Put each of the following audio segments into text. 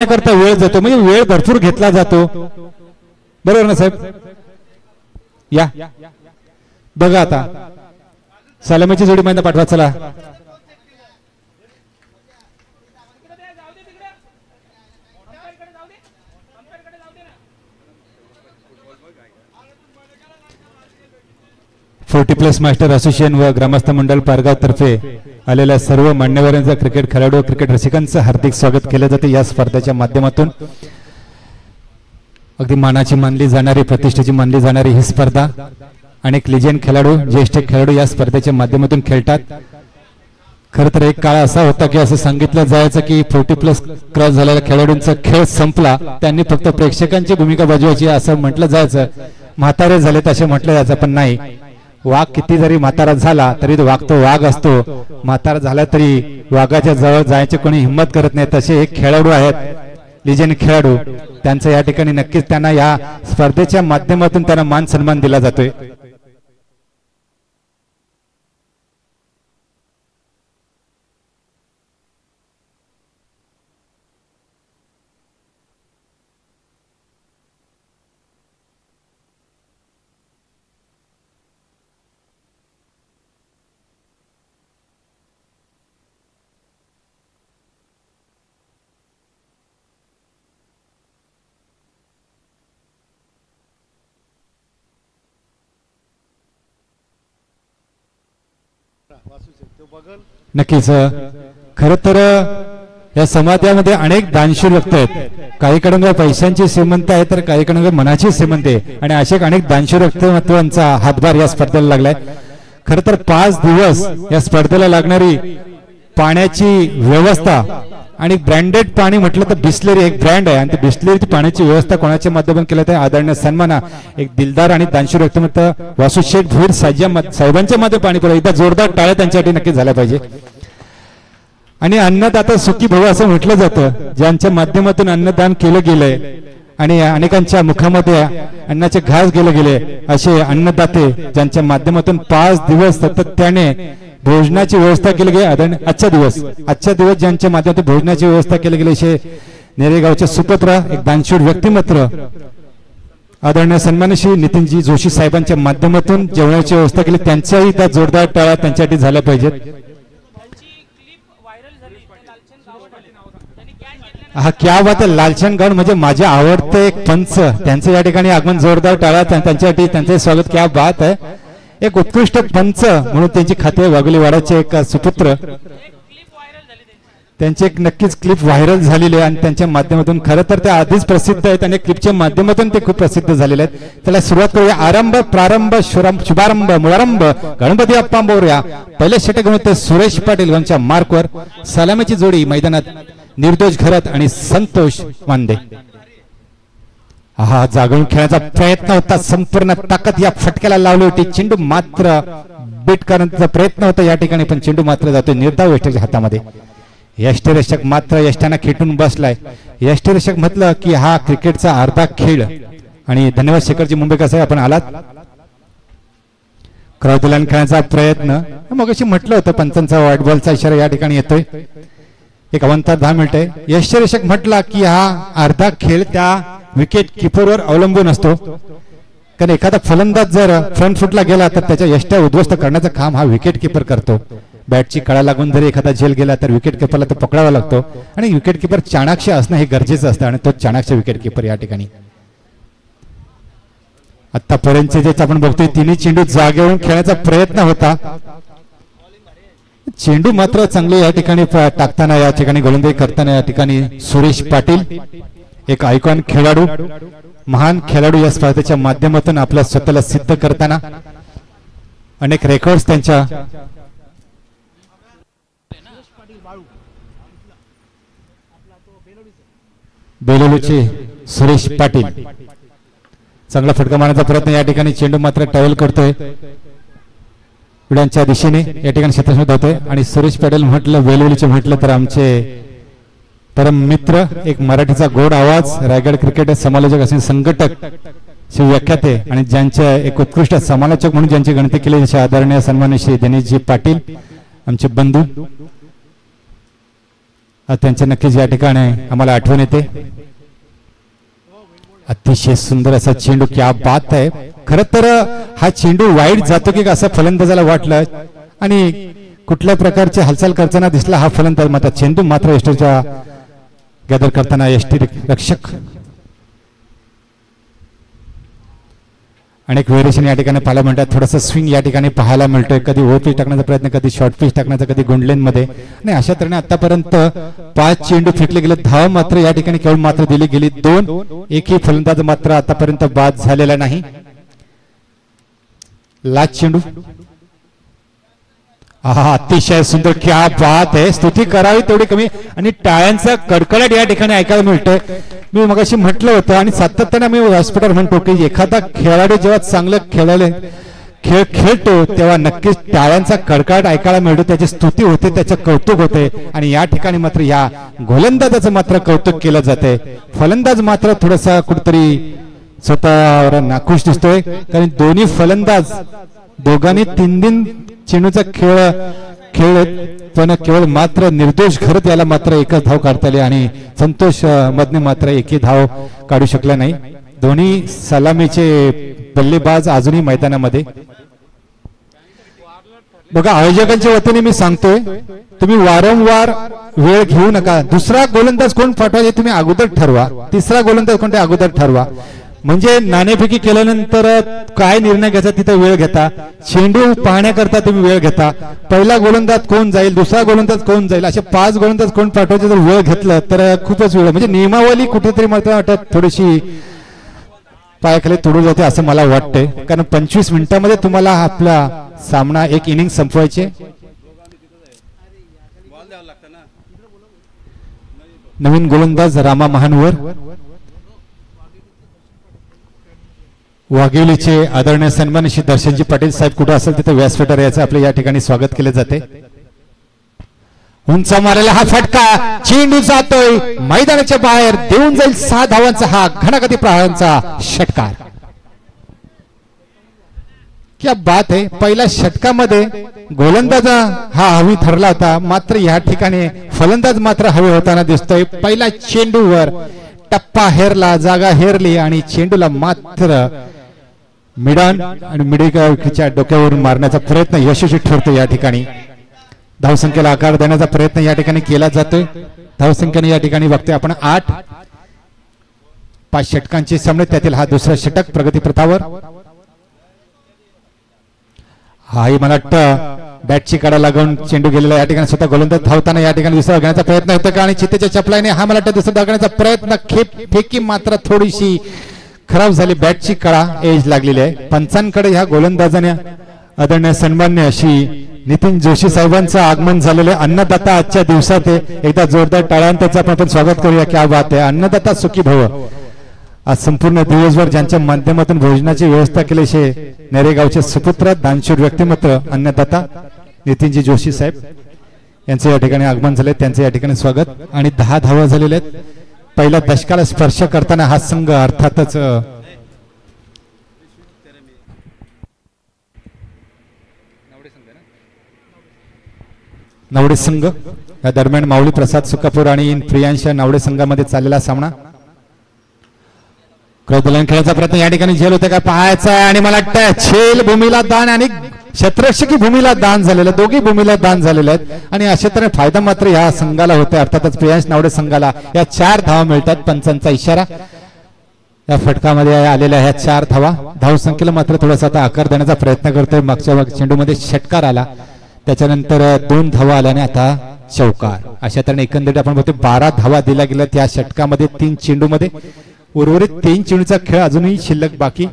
करता वेळ जातो, म्हणजे वेळ भरपूर घेतला जातो, बरोबर ना साहेब? या बघा आता सलामीची जोडी मैदान पाठवा चला. फोर्टी प्लस मास्टर असोसिएशन व ग्रामस्थ मंडळ पारगाव तर्फे आलेल्या सर्व मान्यवरांचा क्रिकेट खेळाडू व क्रिकेट रसिकांचं हार्दिक स्वागत केले जाते. या स्पर्धेच्या माध्यमातून अगदी मानाची मानली जाणारी, प्रतिष्ठेची मानली जाणारी ही स्पर्धा अनेक लिजेंड खेळाडू, ज्येष्ठ खेळाडू या स्पर्धेच्या माध्यमातून खेळतात. खरं तर एक काळ असा होता की असं सांगितलं जायचं की 40 प्लस क्रॉस झालेल्या खेळाडूंचा खेळ संपला, त्यांनी फक्त प्रेक्षकांची भूमिका बजावायची असं म्हटलं जायचं. म्हातारे झालेत असे म्हटलं जायचं, पण नाही. वाघ किती जरी म्हातारा झाला तरी तो वाघ तो वाघ असतो. म्हातारा झाला तरी वाघाच्या जवळ जायची कोणी हिंमत करत नाही. तसे एक खेळाडू आहेत, लिजेंड खेळाडू. त्यांचं या ठिकाणी नक्कीच त्यांना या स्पर्धेच्या माध्यमातून त्यांना मान सन्मान दिला जातोय. नक्कीच खर तर या समाजामध्ये अनेक दानशूर व्यक्ती आहेत. काहीकडे पैशांची श्रीमंत आहे तर काहीकडे मनाची श्रीमंत आहे, आणि असे अनेक दानशूर व्यक्तिमत्वांचा हातभार या स्पर्धेला लागलाय. खर तर 5 दिवस या स्पर्धेला लागणारी पाण्याची व्यवस्था आणि ब्रँडेड पाणी म्हटलं तर बिस्लेरी एक ब्रँड आहे, आणि बिस्लेरीची पाण्याची व्यवस्था कोणाच्या माध्यमातून केलं तर आदरणीय सन्माना एक दिलदार आणि दानशूर व्यक्तिमत्व वासू शेठ भुईर साहेबांच्या मध्ये पाणी पुरवठा एकदा जोरदार टाळ्या त्यांच्यासाठी नक्की झाल्या पाहिजे. आणि अन्नदाता सुखी भव असं म्हटलं जातं, ज्यांच्या माध्यमातून अन्नदान केलं गेलंय आणि अनेकांच्या मुखामध्ये अन्नाचे घास गेले गेले, असे अन्नदाते ज्यांच्या माध्यमातून 5 दिवस सातत्याने भोजनाची व्यवस्था केली गेली. आजच्या दिवस ज्यांच्या माध्यमातून भोजनाची व्यवस्था केली गेली असे नेरेगावचे सुपुत्र एक दानशूर व्यक्तिमत्व आदरणीय सन्मानश्री नितीनजी जोशी साहेबांच्या माध्यमातून जेवणाची व्यवस्था केली. त्यांच्याही त्या जोरदार टाळ्या त्यांच्यासाठी झाल्या पाहिजेत. हा क्या बात आहे, लालचंद गौड म्हणजे माझे आवडते एक पंच, त्यांचं या ठिकाणी आगमन, जोरदार टाळ्या त्यांच्यासाठी, त्यांचे स्वागत. क्या बात आहे, एक उत्कृष्ट पंच म्हणून त्यांची खाते वाघोलीवाडाचे एक सुपुत्र, त्यांची एक नक्कीच क्लिप व्हायरल झालेली आहे आणि त्यांच्या माध्यमातून खरं तर ते आधीच प्रसिद्ध आहेत आणि क्लिपच्या माध्यमातून ते खूप प्रसिद्ध झालेले आहेत. त्याला सुरुवात करूया. आरंभ, प्रारंभ, शुभारंभ, मुळारंभ गणपती अप्पा बोऱ्या. पहिले षटक होते सुरेश पाटील यांच्या मार्कवर. सलामीची जोडी मैदानात निर्दोष घरात आणि संतोष वांदे. हा जागून खेळण्याचा प्रयत्न होता, संपूर्ण ताकद या फटक्याला लावली होती. चेंडू मात्र बीट करण्याचा प्रयत्न होता या ठिकाणी, पण चेंडू मात्र जातोय निर्धाव यष्टीच्या हातामध्ये. यष्टीरक्षक मात्र यष्टांना खेटून बसलाय. यष्टीरक्षक म्हटलं की हा क्रिकेटचा अर्धा खेळ. आणि धन्यवाद शेखरजी मुंबईकर साहेब, आपण आलात. क्रॉसलाईन खेळण्याचा प्रयत्न मग अशी म्हटलं होतं, पंचांचा व्हाईट बॉलचा इशारा या ठिकाणी येतोय. एक अवंतर 10 मिनिटे. यष्टीरक्षक म्हटला की हा अर्धा खेळ त्या विकेट किपरवर अवलंबून असतो, कारण एखादा फलंदाज जर फ्रंट फुटला गेला तर त्याच्या यष्ट्या उद्ध्वस्त करण्याचं काम हा विकेट किपर करतो. बॅटची कळा लागून जरी एखादा झेल गेला तर विकेट किपरला तो पकडावा लागतो, आणि विकेट किपर चाणाक्ष असणं हे गरजेचं असतं, आणि तो चाणाक्ष विकेट किपर या ठिकाणी. आतापर्यंतचे जे आपण बघतोय तिन्ही चेंडू जागेवरून खेळण्याचा प्रयत्न होता. चेंडू मात्र चांगले या ठिकाणी टाकताना, या ठिकाणी गोलंदाजी करताना या ठिकाणी सुरेश पाटील एक आयकॉन खेळाडू, महान खेळाडू या स्पर्धेच्या माध्यमातून आपल्या स्वतःला सिद्ध करताना अनेक रेकॉर्ड्स त्यांच्या. बेलोलीचे सुरेश पाटील चांगला फटका मारण्याचा प्रयत्न या ठिकाणी. चेंडू मात्र ट्रॅव्हल करतोय विड्यांच्या दिशेने, या ठिकाणी क्षेत्रक्षेत्र होतोय. आणि सुरेश पाटील म्हटलं, बेलोलीचे म्हटलं तर आमचे परम मित्र, एक मराठीचा गोड आवाज, रायगड क्रिकेट समालोचक असे संघटक व्याख्याते, आणि ज्यांचे एक उत्कृष्ट समालोचक म्हणून ज्यांची गणती केली अशा आदरणीय सन्माननीय श्री दिनेशजी पाटील आमचे बंधू. त्यांच्या नक्कीच या ठिकाणी आम्हाला आठवण येते. अतिशय सुंदर असा चेंडू, क्या बात आहे. खरं तर हा चेंडू वाईट जातो की असं फलंदाजाला वाटलं आणि कुठल्या प्रकारची हालचाल करताना दिसला हा फलंदाज, मात्र चेंडू मात्र यष्टीच्या गॅदर करताना यष्टी रक्षक. अनेक व्हेरिएशन या ठिकाणी पाहायला मिळतात. थोडंसं स्विंग या ठिकाणी पाहायला मिळतोय. कधी ओव्हर पिच टाकण्याचा प्रयत्न, कधी शॉर्ट पिच टाकण्याचा, कधी गुंडलेन मध्ये. आणि अशा तऱ्हेने आतापर्यंत 5 चेंडू फेकले गेले. धाव मात्र या ठिकाणी केवळ मात्र दिली गेली 2. एकही फलंदाज मात्र आतापर्यंत बाद झालेला नाही. लास्ट चेंडू. अतिशय सुंदर, क्या बात आहे. स्तुती करावी तेवढी कमी आणि टाळ्यांचा कडकडाट या ठिकाणी ऐकायला मिळतोय. मी मगाशी म्हटलं होतं आणि सातत्याने मी व्यासपीठावर म्हणतो की एखादा खेळाडू जेव्हा चांगलं खेळ खेळतो तेव्हा नक्कीच टाळ्यांचा कडकडाट ऐकायला मिळतो, त्याची स्तुती होते, त्याचं कौतुक होते. आणि या ठिकाणी मात्र या गोलंदाजाचं मात्र कौतुक केलं जाते. फलंदाज मात्र थोडासा कुठेतरी स्वतःवर नाखुश दिसतोय, कारण दोन्ही फलंदाज दोघांनी 3 चेंडूचा खेळ पण केवळ मात्र निर्दोष घरत याला मात्र एकच धाव काढता आली आणि संतोष मधने मात्र एकही धाव काढू शकला नाही. दोन्ही सलामीचे बल्लेबाज अजूनही मैदानामध्ये. बघा, आयोजकांच्या वतीने मी सांगतोय, तुम्ही वारंवार वेळ घेऊ नका. दुसरा गोलंदाज कोण पाठवायचे तुम्ही अगोदर ठरवा, तिसरा गोलंदाज कोणते अगोदर ठरवा. म्हणजे नाणेफेकी केल्यानंतर काय निर्णय घ्यायचा तिथे वेळ घेता, चेंडू पाहण्याकरता तुम्ही वेळ घेता. पहिला गोलंदाज कोण जाईल, दुसरा गोलंदाज कोण जाईल, असे 5 गोलंदाज कोण पाठवायचे जर वेळ घेतलं तर खूपच वेळ, म्हणजे नियमावली कुठेतरी मला वाटत थोडीशी पायाखाली तोडू जाते असं मला वाटतंय. कारण 25 मिनिटांमध्ये तुम्हाला आपला सामना एक इनिंग संपवायचे. नवीन गोलंदाज रामा महानवर. वाघेलीचे आदरणीय सन्माननीय श्री दर्शनजी पाटील साहेब कुठे असेल तिथे व्यासपीठावर याचं आपले या ठिकाणी स्वागत केले जाते. उंच मारलेला हा फटका, चेंडू जातोय मैदानाच्या बाहेर, देऊन जाईल 6 धावांचा हा घणागती प्रहारांचा षटकार. क्या बात आहे. पहिल्या षटकामध्ये गोलंदाज हा हवी ठरला होता, मात्र या ठिकाणी फलंदाज मात्र हवे होताना दिसतोय. पहिला चेंडूवर टप्पा हेरला, जागा हेरली आणि चेंडूला मात्र मिडॉन आणि मिडेकच्या डोक्यावरून मारण्याचा प्रयत्न यशस्वी ठरतो. या ठिकाणी धावसंख्येला आकार देण्याचा प्रयत्न या ठिकाणी केला जातोय. धावसंख्येने या ठिकाणी बघतोय आपण 8. 5 षटकांचे सामने, त्यातील हा दुसरा षटक प्रगती प्रथावर. हाही मला वाटतं बॅटची कडा लागून चेंडू गेलेला या ठिकाणी स्वतः गोलंदाज धावताना या ठिकाणी दुसरा घेण्याचा प्रयत्न होतो का आणि चित्तेच्या चपलाने हा मला वाटतं दुसरा धावण्याचा प्रयत्न, फेकी मात्र थोडीशी खराब झाली. बॅटची कडा एज लागलेली आहे. पंचांकडे ह्या गोलंदाजाने आदरणीय सन्मान्य अशी नितीन जोशी साहेबांचं आगमन झालेलं आहे. अन्नदाता आजच्या दिवसात एकदा जोरदार टाळ्यांचं आपण स्वागत करूया. क्या बात आहे. अन्नदाता सुखी भव. आज संपूर्ण दिवसभर ज्यांच्या माध्यमातून भोजनाची व्यवस्था केली असे नेरेगावचे सुपुत्र दानशूर व्यक्तिमत्व अन्नदाता नितीनजी जोशी साहेब यांचे या ठिकाणी आगमन झाले, त्यांचे या ठिकाणी स्वागत. आणि 10 धावा झालेल्या आहेत. पहिल्या दशकाला स्पर्श करताना हा संघ अर्थातच नावडे संघ, या दरम्यान माऊली प्रसाद सुकापूर आणि प्रियांश नावडे संघामध्ये चाललेला सामना. क्रौदलन खेळाचा प्रयत्न या ठिकाणी झेल होते का पाहायचा आहे आणि मला वाटतं झेल भूमीला दान आणि क्षेत्ररक्षकी भूमीला दान झालेलं, दोघी भूमीला दान झालेले आहेत आणि अशा तऱ्हेने फायदा मात्र या संघाला होते. अर्थातच प्रियांश नावडे संघाला या 4 धावा मिळतात. पंचांचा इशारा या फटकामध्ये आलेल्या ह्या 4 धावा. धावसंख्येला मात्र थोडासा आता आकार देण्याचा प्रयत्न करतोय. मागच्या चेंडूमध्ये षटकार आला, त्याच्यानंतर 2 धावा आल्याने आता चौकार. अशा तऱ्हेने एकंदरीत आपण बघतोय 12 धावा दिल्या गेल्या त्या षटकामध्ये 3 चेंडूमध्ये. उर्वरित 3 चेंडूचा खेळ अजूनही शिल्लक बाकी.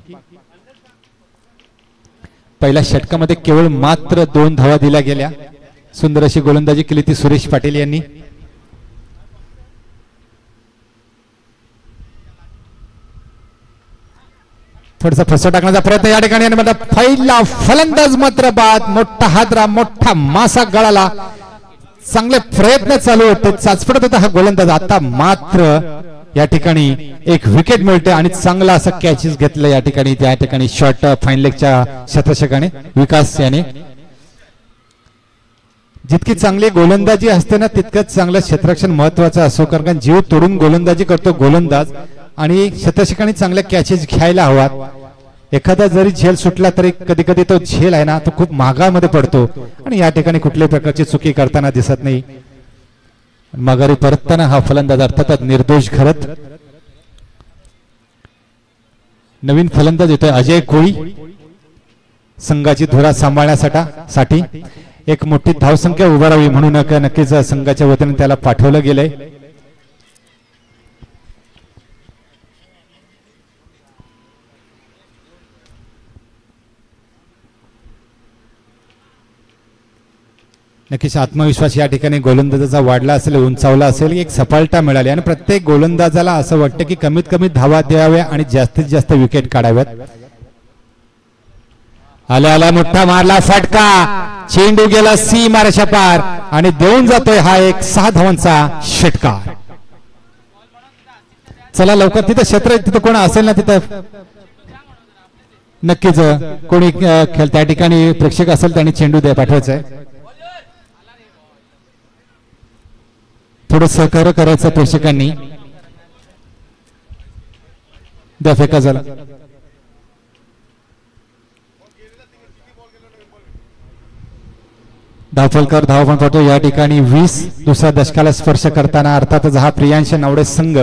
पहिल्या षटकामध्ये केवळ मात्र 2 धावा दिल्या गेल्या. सुंदर अशी गोलंदाजी केली ती सुरेश पाटील यांनी. थोडासा फसा टाकण्याचा प्रयत्न या ठिकाणी आणि पहिला फलंदाज मात्र बाद. मोठा हादरा, मोठा मासा गळाला. चांगले प्रयत्न चालू होते, चाचपडत होता हा गोलंदाज. आता मात्र या ठिकाणी एक विकेट मिळते आणि चांगला असा कॅचेस घेतला या ठिकाणी. त्या ठिकाणी शॉर्ट फाईन लेगच्या शतषकाने विकास याने जितकी चांगली गोलंदाजी असते ना तितकंच चांगलं क्षेत्ररक्षण महत्वाचं असो, कारण जीव तोडून गोलंदाजी करतो गोलंदाज आणि क्षेत्ररक्षकांनी चांगल्या कॅचेस घ्यायला हवात. एखादा जरी झेल सुटला तरी कधी कधी तो झेल आहे ना तो खूप महागामध्ये पडतो आणि या ठिकाणी कुठल्याही प्रकारची चुकी करताना दिसत नाही. माघारी परतताना हा फलंदाज अर्थातच निर्दोष घरत. नवीन फलंदाज येतोय अजय कोळी. संघाची धुरा सांभाळण्यासाठी एक मोठी धावसंख्या उभारावी म्हणून नक्कीच संघाच्या वतीने त्याला पाठवलं गेलंय. नक्कीच आत्मविश्वास या ठिकाणी गोलंदाजाचा वाढला असेल, उंचावला असेल, एक सफलता मिळाली आणि प्रत्येक गोलंदाजाला असं वाटतं की कमीत कमी धावा द्याव्या आणि जास्तीत जास्त विकेट काढाव्यात. आला मोठा मारला फटका, चेंडू गेला सीमारेषा पार आणि देऊन जातोय हा एक 6 धावांचा षटकार. चला लवकर, तिथं क्षेत्र तिथं कोण असेल ना तिथं नक्कीच कोणी त्या ठिकाणी प्रेक्षक असेल त्यांनी चेंडू द्या पाठवायचा आहे. थोडं सहकार्य करायचं प्रेक्षकांनी. द्या फेका झाला. धावफलकर धाव पण पाहतो या ठिकाणी 20 दुसऱ्या दशकाला स्पर्श करताना अर्थातच हा प्रियांश नावडे संघ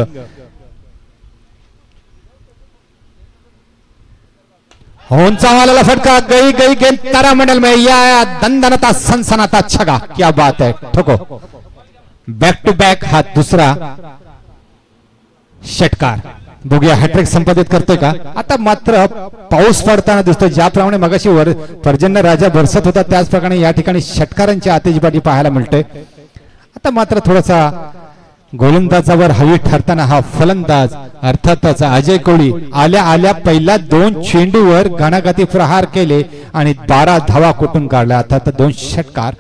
होंचा फटका गई गई गेंद तारामंडल में या दंदनता सनसनाता छगा. क्या बात है, ठोको. बॅक टू बॅक हा दुसरा षटकार. बघूया हॅट्रिक संपादित करतोय का. आता मात्र पाऊस पडताना दिसतोय, ज्याप्रमाणे मगाशी पर्जन्य राजा बरसत होता त्याच प्रकारे या ठिकाणी षटकारांची आतिषबाजी पाहायला मिळते. आता मात्र थोडासा गोलंदाजावर हवी ठरताना हा फलंदाज अर्थातच अजय कोळी आल्या आल्या पहिल्या 2 चेंडूवर घणाघाती प्रहार केले आणि 12 धावा कुठून काढल्या. अर्थात 2 षटकार.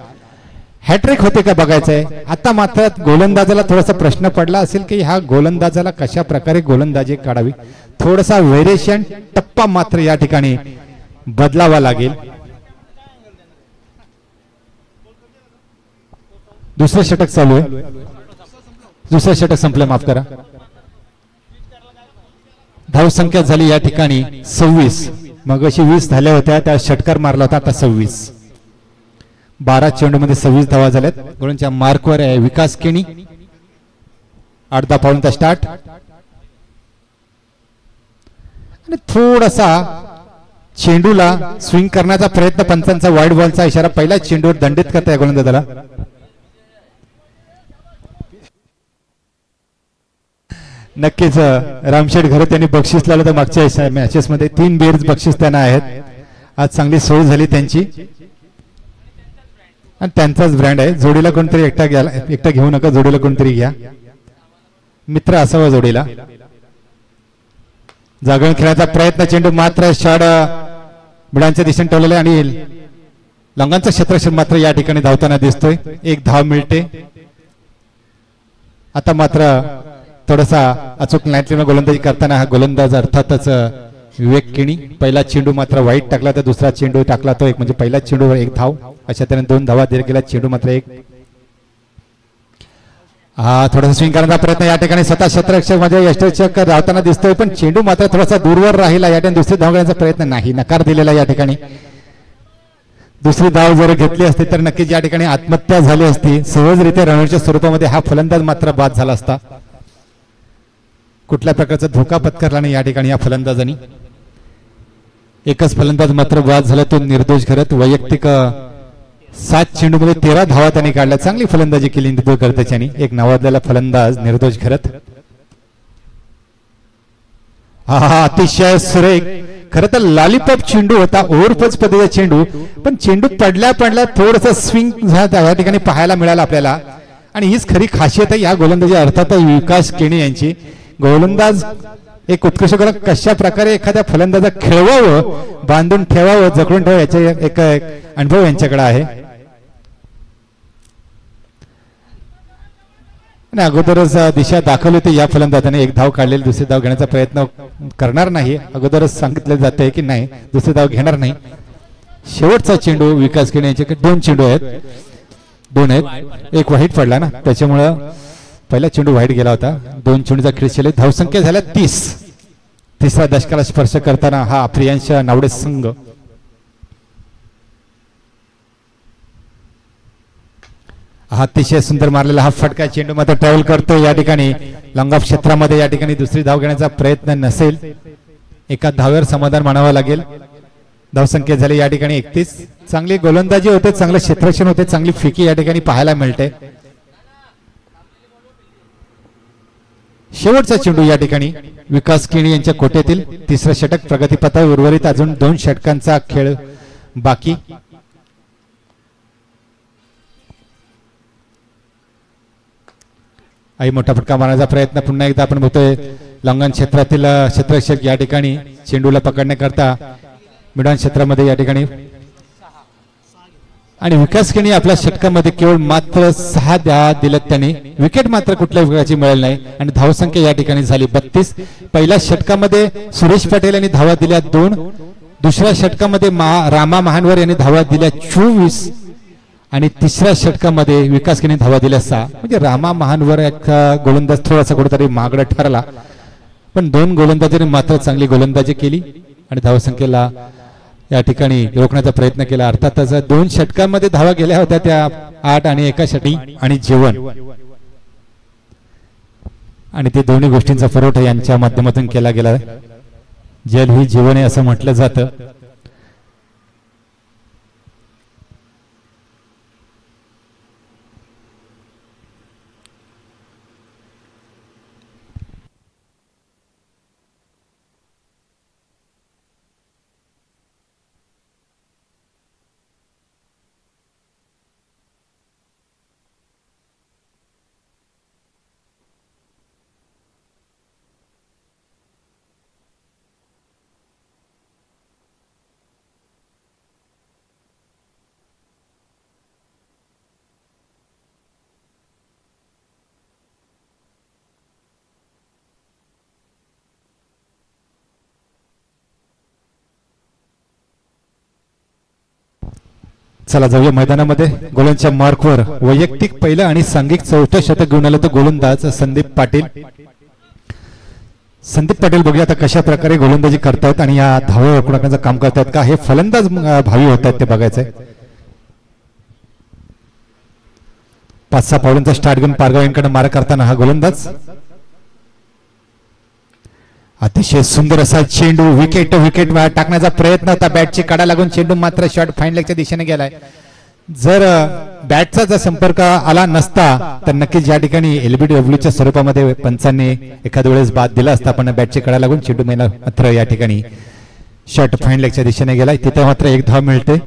हॅट्रिक होते का बघायचंय. आता मात्र गोलंदाजाला थोडासा प्रश्न पडला असेल की ह्या गोलंदाजाला कशा प्रकारे गोलंदाजी काढावी. थोडासा व्हेरिएशन टप्पा मात्र या ठिकाणी बदलावा लागेल. दुसरं षटक चालू आहे. दुसरं षटक संपलं, माफ करा. धावसंख्या झाली या ठिकाणी 26. मग अशी 20 झाल्या होत्या, त्या षटकार मारला होता. आता 26. 12 चेंडूमध्ये 26 धावा झाल्यात. गोलंच्या मार्कवर आहे विकास केणी. 8-10 पाऊलचा स्टार्ट आणि थोडासा चेंडूला स्विंग करण्याचा प्रयत्न. पंचांचा वाईड बॉलचा इशारा. पहिला चेंडूवर दंडित करताय गोलंदाजाला. नक्कीच रामशेठ घरे त्यांनी बक्षीस लावलं तर मागच्या मॅचेस मध्ये 3 बेर्स बक्षीस त्यांना आहेत. आज चांगली सोय झाली त्यांची आणि त्यांचाच ब्रँड आहे. जोडीला कोणतरी एकटा घेऊ नका, जोडीला कोणतरी घ्या, मित्र असावा जोडीला. जागरण खेळायचा प्रयत्न. चेंडू मात्र शॉट बिडांच्या दिशेने ठेवलेला आणि लंगांचं क्षेत्ररक्षण मात्र या ठिकाणी धावताना दिसतोय. 1 धाव मिळते. आता मात्र थोडासा अचूक नाईटला गोलंदाजी करताना हा गोलंदाज अर्थातच विवेक केणी. पहिला चेंडू मात्र वाईट टाकला तर दुसरा चेंडू टाकला तो एक, म्हणजे पहिला चेंडूवर 1 धाव. अशा तऱ्हेने 2 धावा दिल्या गेल्या. चेंडू मात्र 1. हा थोडासा स्विंग करण्याचा प्रयत्न या ठिकाणी स्वतः क्षेत्ररक्षक म्हणजे यष्टरक्षक धावताना दिसतोय, पण चेंडू मात्र थोडासा दूरवर राहिला. या ठिकाणी दुसरी धाव घेण्याचा प्रयत्न नाही, नकार दिलेला या ठिकाणी. दुसरी धाव जर घेतली असती तर नक्कीच या ठिकाणी आत्महत्या झाली असती. सहजरित्या रणवीरच्या स्वरूपामध्ये हा फलंदाज मात्र बाद झाला असता. कुठल्या प्रकारचा धोका पत्करला नाही या ठिकाणी या फलंदाजांनी. एकच फलंदाज मात्र बाद झाला, तो निर्दोष घरत. वैयक्तिक 7 चेंडूमध्ये 13 धावा त्यांनी काढल्या. चांगली फलंदाजी केली निर्दोष घरतेच्यानी. एक नावाजलेला फलंदाज निर्दोष घरत. हा अतिशय सुरेख. खरं तर लॉलीपॉप चेंडू होता, ओव्हरपच पद्धतीचा चेंडू, पण चेंडू पडल्या थोडस स्विंग या ठिकाणी पाहायला मिळाला आपल्याला. आणि हीच खरी खासियत आहे या गोलंदाजी अर्थात विकास केणी यांची. गोलंदाज एक उत्कृष्ट गोलंदाज कशा प्रकारे एखाद्या फलंदाजा खेळवावं, बांधून ठेवावं, जखडून ठेवावं याचा एक अनुभव यांच्याकडे आहे. आणि अगोदरच दिशा दाखवली होती या फलंदाजाने. 1 धाव काढलेली, दुसरी धाव घेण्याचा प्रयत्न करणार नाही अगोदरच सांगितले जाते की नाही दुसरी धाव घेणार नाही. शेवटचा चेंडू विकास केणी यांच्याकडे 2 चेंडू आहेत. दोन आहेत, एक वाईट पडला ना, त्याच्यामुळं पहिला चेंडू वाईट गेला होता. 2 चेंडूचा खेळ केले. धावसंख्या झाल्या 30. तिसरा दशकाला स्पर्श करताना हा प्रियांश नावडे संघ. हा अतिशय सुंदर मारलेला हा फटका चेंडू मात्र ट्रॅव्हल करतो या ठिकाणी लॉंग ऑफ क्षेत्रामध्ये. या ठिकाणी दुसरी धाव घेण्याचा प्रयत्न नसेल, एका धावेवर समाधान मानावं लागेल. धावसंख्या झाली या ठिकाणी 31. चांगली गोलंदाजी होते, चांगलं क्षेत्ररक्षण होते, चांगली फिकी या ठिकाणी पाहायला मिळते. शेवटचा चेंडू या ठिकाणी विकास केणी यांच्या कोट्यातील तिसरं षटक प्रगतीपथावर. उर्वरित अजून 2 षटकांचा खेळ बाकी. आई मोठा फटका मारण्याचा प्रयत्न पुन्हा एकदा आपण बघतोय. लॉंगॉन क्षेत्रातील क्षेत्ररक्षक या ठिकाणी चेंडूला पकडण्याकरता मिडॉन क्षेत्रामध्ये या ठिकाणी, आणि विकास केणी आपल्या षटकामध्ये केवळ मात्र 6 दिलेत त्यांनी. विकेट मात्र कुठल्याही प्रकारची मिळेल नाही. आणि धावसंख्या या ठिकाणी झाली 32. पहिल्या षटकामध्ये सुरेश पटेल यांनी धावा दिल्या 2. दुसऱ्या षटकामध्ये रामा महानवर यांनी धावा दिल्या 24. आणि तिसऱ्या षटकामध्ये विकास केणी धावा दिल्या 6. म्हणजे रामा महानवर एक गोलंदाज थोडासा कुठेतरी मागडा ठरला, पण 2 गोलंदाजांनी मात्र चांगली गोलंदाजी केली आणि धावसंख्येला या ठिकाणी रोखण्याचा प्रयत्न केला. अर्थातच 2 षटकांमध्ये धावा गेल्या होत्या त्या 8 आणि एका षटकी आणि जेवण, आणि ते दोन्ही गोष्टींचा पुरवठा यांच्या माध्यमातून केला गेला. जल ही जीवन आहे असं म्हटलं जातं. चला जाऊया मैदानामध्ये. गोलंदाजच्या मार्कवर वैयक्तिक पहिलं आणि सांघिक 4थं शतक घेऊन आलं तर गोलंदाज संदीप पाटील. संदीप पाटील बघूया आता कशा प्रकारे गोलंदाजी करतायत आणि या धावे रोखण्याचं काम करतायत का, हे फलंदाज भावी होत आहेत ते बघायचंय. 5-6 पावलांचा स्टार्ट घेऊन पारगाव यांकडे मारा करताना हा गोलंदाज. अतिशय सुंदर असा चेंडू विकेट टाकण्याचा प्रयत्न होता. बॅटची कडा लागून चेंडू मात्र शॉर्ट फाईन लेगच्या दिशेने गेलाय. जर बॅटचा जर संपर्क आला नसता तर नक्कीच या ठिकाणी एलबीडब्ल्यूच्या स्वरूपामध्ये पंचांनी एखाद्या वेळेस बाद दिला असता, पण बॅटची कडा लागून चेंडू मात्र या ठिकाणी शॉर्ट फाईन लेगच्या दिशेने गेलाय. तिथे मात्र 1 धाव मिळते.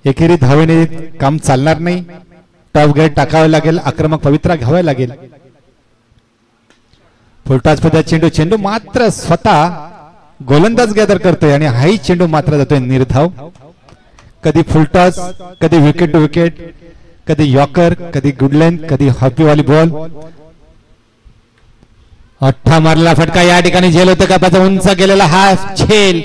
एकेरी धावेने काम चालणार नाही. टॉप गेट टाकावे लागेल, आक्रमक पवित्रा घ्यावा लागेल. फुलटॉस पद्धत चेंडू मात्र स्वतः गोलंदाज गॅदर करतोय आणि हाही चेंडू मात्र जातोय निर्धाव. कधी फुलटॉस, कधी विकेट टू विकेट, कधी यॉकर, कधी गुडलेंथ, कधी हॉकी व्हॉलीबॉल. 8 मारलेला फटका या ठिकाणी झेल होते का, उंच गेलेला हा झेल.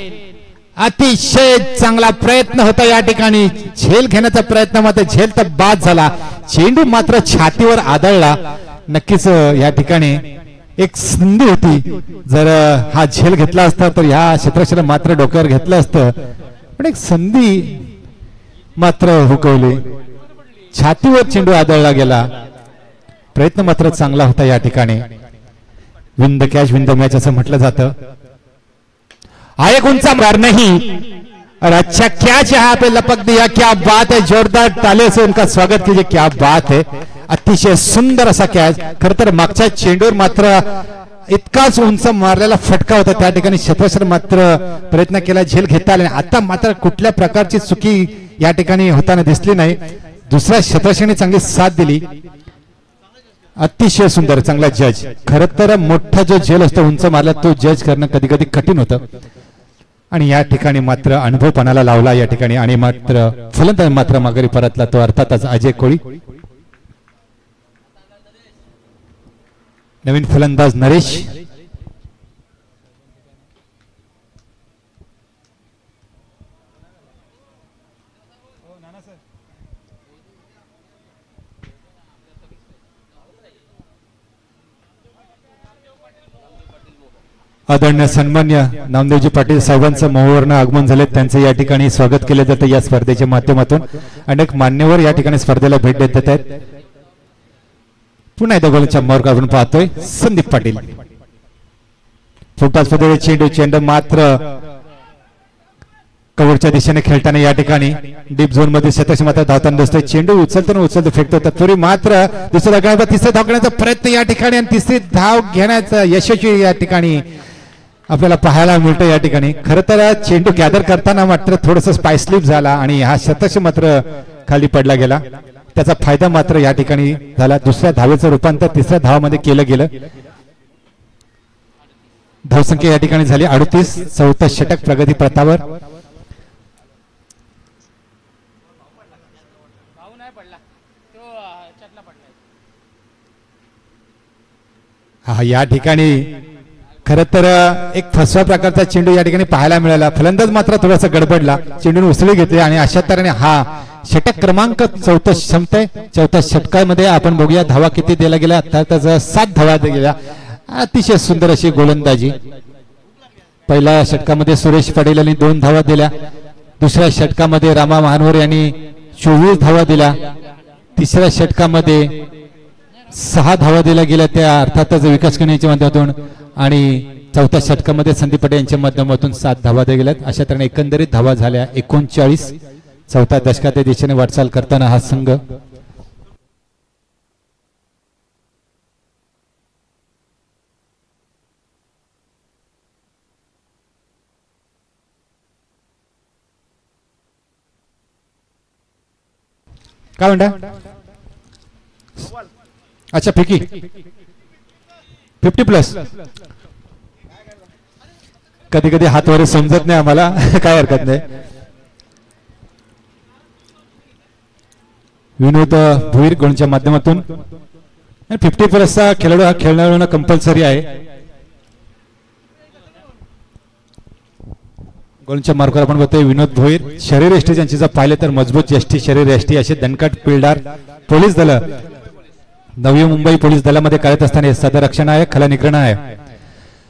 अतिशय चांगला प्रयत्न होता या ठिकाणी. झेल घेण्याचा प्रयत्न मात्र झेल तर बाद झाला. चेंडू मात्र छातीवर आदळला. नक्कीच या ठिकाणी एक संधी होती. जर हा झेल घेतला असता तर या क्षेत्रक्षण मात्र डोक्यावर घेतलं असतं, पण एक संधी मात्र हुकवली. छातीवर चेंडू आदळला गेला. प्रयत्न मात्र चांगला होता या ठिकाणी. Win the catch win the match असं म्हटलं जातं. एक उंचा मार नहीं और अच्छा कैच यहाँ पे लपक दिया. क्या बात है, जोरदार ताले से उनका स्वागत कीजिए. क्या बात है, अतिशय सुंदर असा कॅच. खर तर मागच्या चेंडूवर मात्र इतकाच उंच मारलेला फटका होता. त्या ठिकाणी क्षेत्रक्षण मात्र प्रयत्न केला, झेल घेता आला. आता मात्र कुठल्या प्रकारची चुकी या ठिकाणी होताना दिसली नाही. दुसऱ्या क्षेत्रक्षणी चांगली साथ दिली. अतिशय सुंदर, चांगला जज. खर तर मोठा जो झेल असतो उंच मारला तो जज करणं कधी कधी कठीण होतं, आणि या ठिकाणी मात्र अनुभव पणाला लावला या ठिकाणी. आणि मात्र फलंदाज मात्र माघारी परतला, तो अर्थातच अजय कोळी. नवीन फलंदाज नरेश. आदरणीय सन्मान्य नामदेवजी पाटील साहेबांचं मोहवरनं आगमन झाले, त्यांचं या ठिकाणी स्वागत केलं जातं या स्पर्धेच्या माध्यमातून. अनेक मान्यवर या ठिकाणी स्पर्धेला भेट देत आहेत. पुन्हा एकदा गोलच्या मार्ग आपण पाहतोय संदीप पाटील. फुटबॉल स्पर्धेचे चेंडू मात्र कव्हरच्या दिशेने खेळताना या ठिकाणी डीप झोन मध्ये शतक मात्र धावताना दिसतोय. चेंडू उचलतो फेकतो तत्पूर्वी मात्र दुसऱ्या धाव, तिसऱ्या धाव घेण्याचा प्रयत्न या ठिकाणी आणि तिसरी धाव घेण्याचा यशस्वी या ठिकाणी आपल्याला पाहायला मिळतं. या ठिकाणी खरं तर चेंडू गॅदर करताना मात्र थोडस स्पाय स्लिप झाला आणि हा शतक मात्र खाली पडला गेला. त्याचा फायदा मात्र या ठिकाणी झाला. दुसऱ्या धावेचं रूपांतर तिसऱ्या धावामध्ये केलं गेलं. धावसंख्या या ठिकाणी झाली 38. चौथा षटक प्रगती प्रतावर. हा या ठिकाणी खरं तर एक फसवा प्रकारचा चेंडू या ठिकाणी पाहायला मिळाला. फलंदाज मात्र थोडासा गडबडला, चेंडूने उसळी घेतली आणि अशा तऱ्हेने हा षटक क्रमांक 14 संपतोय. चौथ्या षटकामध्ये आपण बघूया धावा किती दिल्या गेल्या. त्याचा 7 धावा गेल्या. अतिशय सुंदर अशी गोलंदाजी. पहिल्या षटकामध्ये सुरेश पटेल यांनी 2 धावा दिल्या. दुसऱ्या षटकामध्ये रामा महानवर यांनी 24 धावा दिल्या. तिसऱ्या षटकामध्ये 6 धावा दिल्या गेल्या, त्या अर्थातच विकास करण्याच्या माध्यमातून. आणि चौथ्या षटकामध्ये संदीप पटेल यांच्या माध्यमातून 7 धावा दिल्या गेल्यात. अशा तऱ्हेने एकंदरीत धावा झाल्या 39. चौथ्या दशकाच्या दिशेने वाटचाल करताना हा संघ काय म्हणता. अच्छा फिकी 50+. कधी कधी हात वर समजत नाही आम्हाला. काय हरकत नाही. विनोद भुईर गोलच्या माध्यमातून 50+ खेळाडू हा खेळणाऱ्यांना कंपल्सरी आहे. गोलच्या मार्गावर आपण बघतोय विनोद भोईर. शरीर यष्टी त्यांची जर पाहिलं तर मजबूत यष्टी, शरीर यष्टी असे दणकट पिलदार. पोलीस दल नवी मुंबई पोलीस दलामध्ये कार्यरत असताना सदरक्षण आहे, खलनिग्रहण आहे.